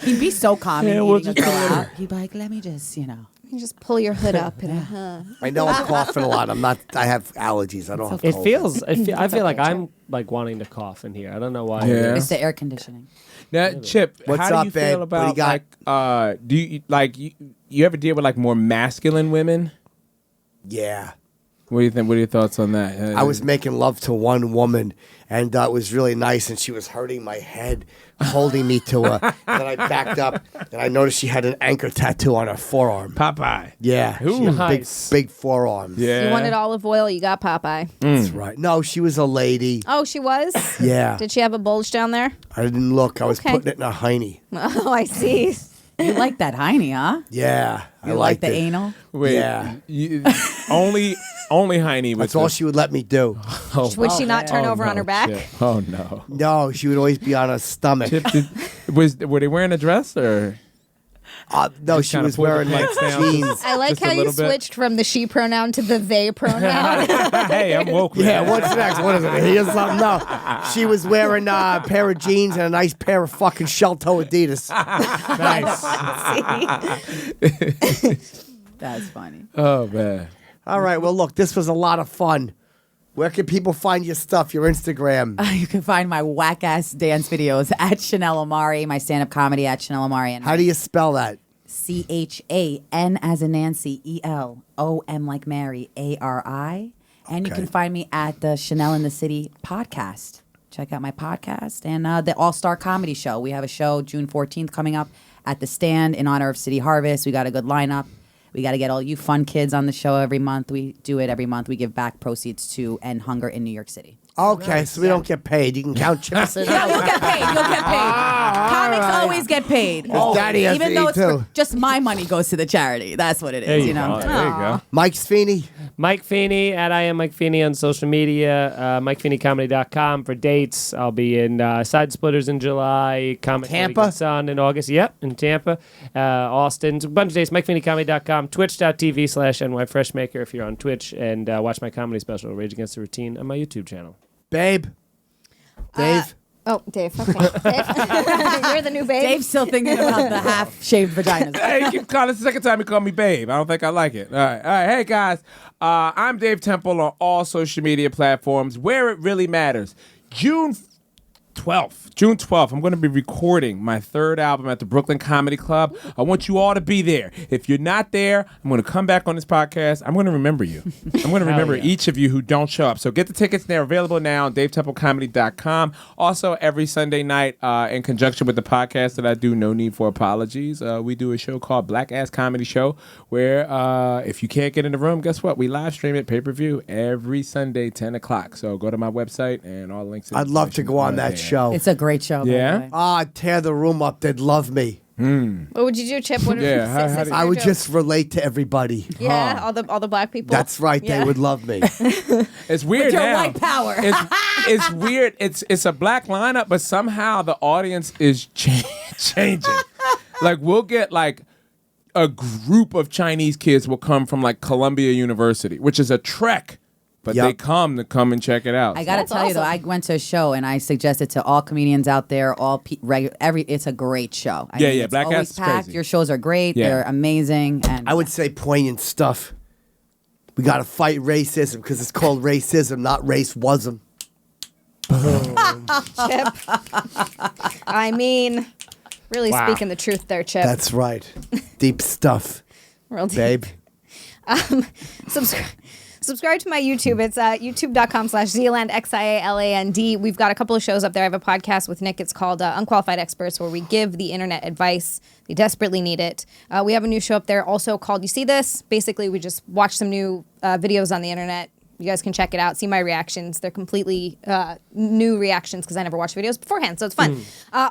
He'd be so calm Yeah, and we'll eating a just girl do it. out. He'd be like, let me just, you know. You just pull your hood up and I know I'm coughing a lot. I have allergies. I don't have It cold. feels. I feel like I'm like wanting to cough in here. I don't know why. Yeah. It's the air conditioning. Now, Chip, What's how do up, you babe? feel What do you about got? like, do you like you ever deal with like more masculine women? Yeah. What do you think? What are your thoughts on that? I was making love to one woman, and it was really nice, and she was hurting my head, holding me to her. And then I backed up, and I noticed she had an anchor tattoo on her forearm. Popeye. Yeah. Ooh, she had nice. big forearms. Yeah. you wanted olive oil, you got Popeye. That's right. No, she was a lady. Oh, she was? Yeah. Did she have a bulge down there? I didn't look. I was Okay. putting it in a hiney. Oh, I see. You like that hiney, huh? Yeah. I You like liked the it. anal? Wait, Yeah. only Heine. That's all she would let me do. Would she not turn Oh, over on no, her back? Chip. Oh no. No, she would always be on her stomach. Chip, were they wearing a dress or? No, Just she kinda was pull the wearing like pants down. jeans. I like Just a how you little bit. switched from the she pronoun to the they pronoun. Hey, I'm woke. with Yeah, that. what's next? What is it? Here's something. No, she was wearing a pair of jeans and a nice pair of fucking shell toe Adidas. Nice. That's funny. Oh man. All right. Well, look, this was a lot of fun. Where can people find your stuff, your Instagram? You can find my whack-ass dance videos at Chanel Omari, my stand-up comedy at Chanel Omari. And How do you spell that? CHAN as in Nancy, ELOM like Mary, ARI. And you Okay. can find me at the Chanel in the City podcast. Check out my podcast and the All-Star Comedy Show. We have a show June 14th coming up at the Stand in honor of City Harvest. We got a good lineup. We got to get all you fun kids on the show every month. We do it every month. We give back proceeds to end hunger in New York City. Okay, so we don't get paid. You can count Chipperson. Yeah, you'll get paid. You'll get paid. Comics always get paid. His daddy has Even to though eat it's too. just my money goes to the charity. That's what it is. There you You know. go. There you go. Mike's Feeney. Mike Feeney at I am Mike Feeney on social media. MikeFeeneyComedy.com for dates. I'll be in Side Splitters in July. Comic Tampa? Sun in August. Yep, in Tampa. Austin. A bunch of dates. MikeFeeneyComedy.com. Twitch.tv/NYFreshmaker if you're on Twitch. And watch my comedy special, Rage Against the Routine, on my YouTube channel. Babe. Dave. Oh, Dave. Okay. Dave. You're the new babe. Dave's still thinking about the half-shaved vaginas. Hey, you keep calling. It's the second time you call me babe. I don't think I like it. All right. Hey guys, I'm Dave Temple on all social media platforms where it really matters. June 12th, I'm going to be recording my third album at the Brooklyn Comedy Club. I want you all to be there. If you're not there, I'm going to come back on this podcast. I'm going to remember you. I'm going to remember each of you who don't show up. So get the tickets. They're available now on davetemplecomedy.com. Also, every Sunday night, in conjunction with the podcast that I do, No Need for Apologies, we do a show called Black Ass Comedy Show where if you can't get in the room, guess what? We live stream it pay-per-view every Sunday, 10 o'clock. So go to my website and all links. I'd love to go on that show. It's a great show. by the Yeah? way. I'd tear the room up. They'd love me. What would you do, Chip? What Yeah, how do you- I would just relate to everybody. Yeah, all the black people. That's right. Yeah. They would love me. It's weird Your now. white power. It's weird. It's a black lineup, but somehow the audience is changing. Like we'll get like a group of Chinese kids will come from like Columbia University, which is a trek, but Yep. they come and check it out. I gotta That's tell you though, awesome. I went to a show and I suggested to all comedians out there, it's a great show. I Yeah, mean, yeah, it's Black always Ass is packed. crazy. Your shows are great. Yeah. They're amazing. And I would say poignant stuff. We got to fight racism because it's called racism, not race-wasm. Chip. I mean, really Wow. speaking the truth there, Chip. That's right. Deep stuff, Real deep. babe. Subscribe to my YouTube. It's youtube.com/Zealand, XIALAND. We've got a couple of shows up there. I have a podcast with Nick. It's called Unqualified Experts, where we give the internet advice. They desperately need it. We have a new show up there also called You See This? Basically, we just watch some new videos on the internet. You guys can check it out, see my reactions. They're completely new reactions because I never watched videos beforehand, so it's fun.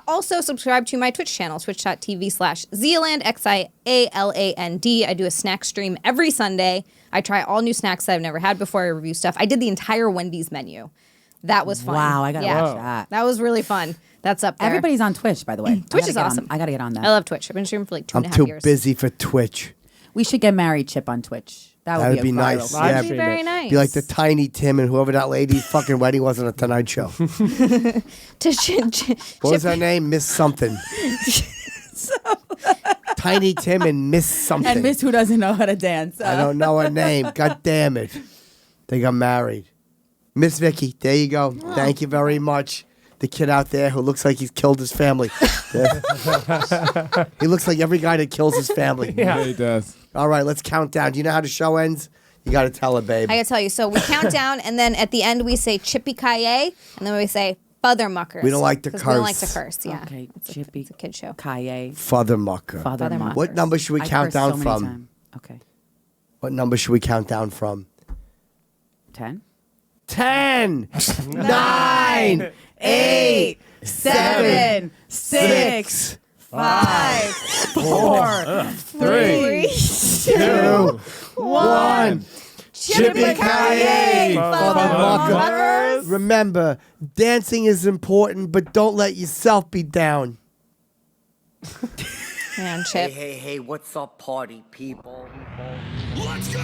Also, subscribe to my Twitch channel, twitch.tv/Zealand, XIALAND. I do a snack stream every Sunday. I try all new snacks that I've never had before. I review stuff. I did the entire Wendy's menu. That was fun. Wow, I gotta watch that. That was really fun. That's up there. everybody's on Twitch, by the way. Twitch is awesome. I gotta get on that. I love Twitch. I've been streaming for like two I'm and a half too years. busy for Twitch. We should get married, Chip, on Twitch. That would That'd be be a viral nice. thing. Yeah. That'd be very nice. Be like the Tiny Tim and whoever that lady's fucking wedding was on the Tonight Show. What was her name? Miss something. Tiny Tim and Miss something. And Miss Who Doesn't Know How to Dance. I don't know her name. God damn it. They got married. Miss Vicky, there you go. Thank you very much. The kid out there who looks like he's killed his family. He looks like every guy that kills his family. Yeah, he does. All right, let's count down. Do you know how the show ends? You got to tell her, babe. I gotta tell you. So we count down, and then at the end we say Chippy Kaye, and then we say Fathermuckers. We don't like to 'Cause We don't like to curse. curse. Yeah. Okay, It's Chippy. a kid show. Kaye. Father Mucker. Father Father Muck. What number should we I count cursed down so many from? times. Okay. What number should we count down from? 10? 10, 9, 8, 7, 6, 5, 4, 3, 2, 1. Yippee-ki-yay, motherfucker. Remember, dancing is important, but don't let yourself be down. Man, Hey, Chip. hey, hey, what's up, party people? Let's go!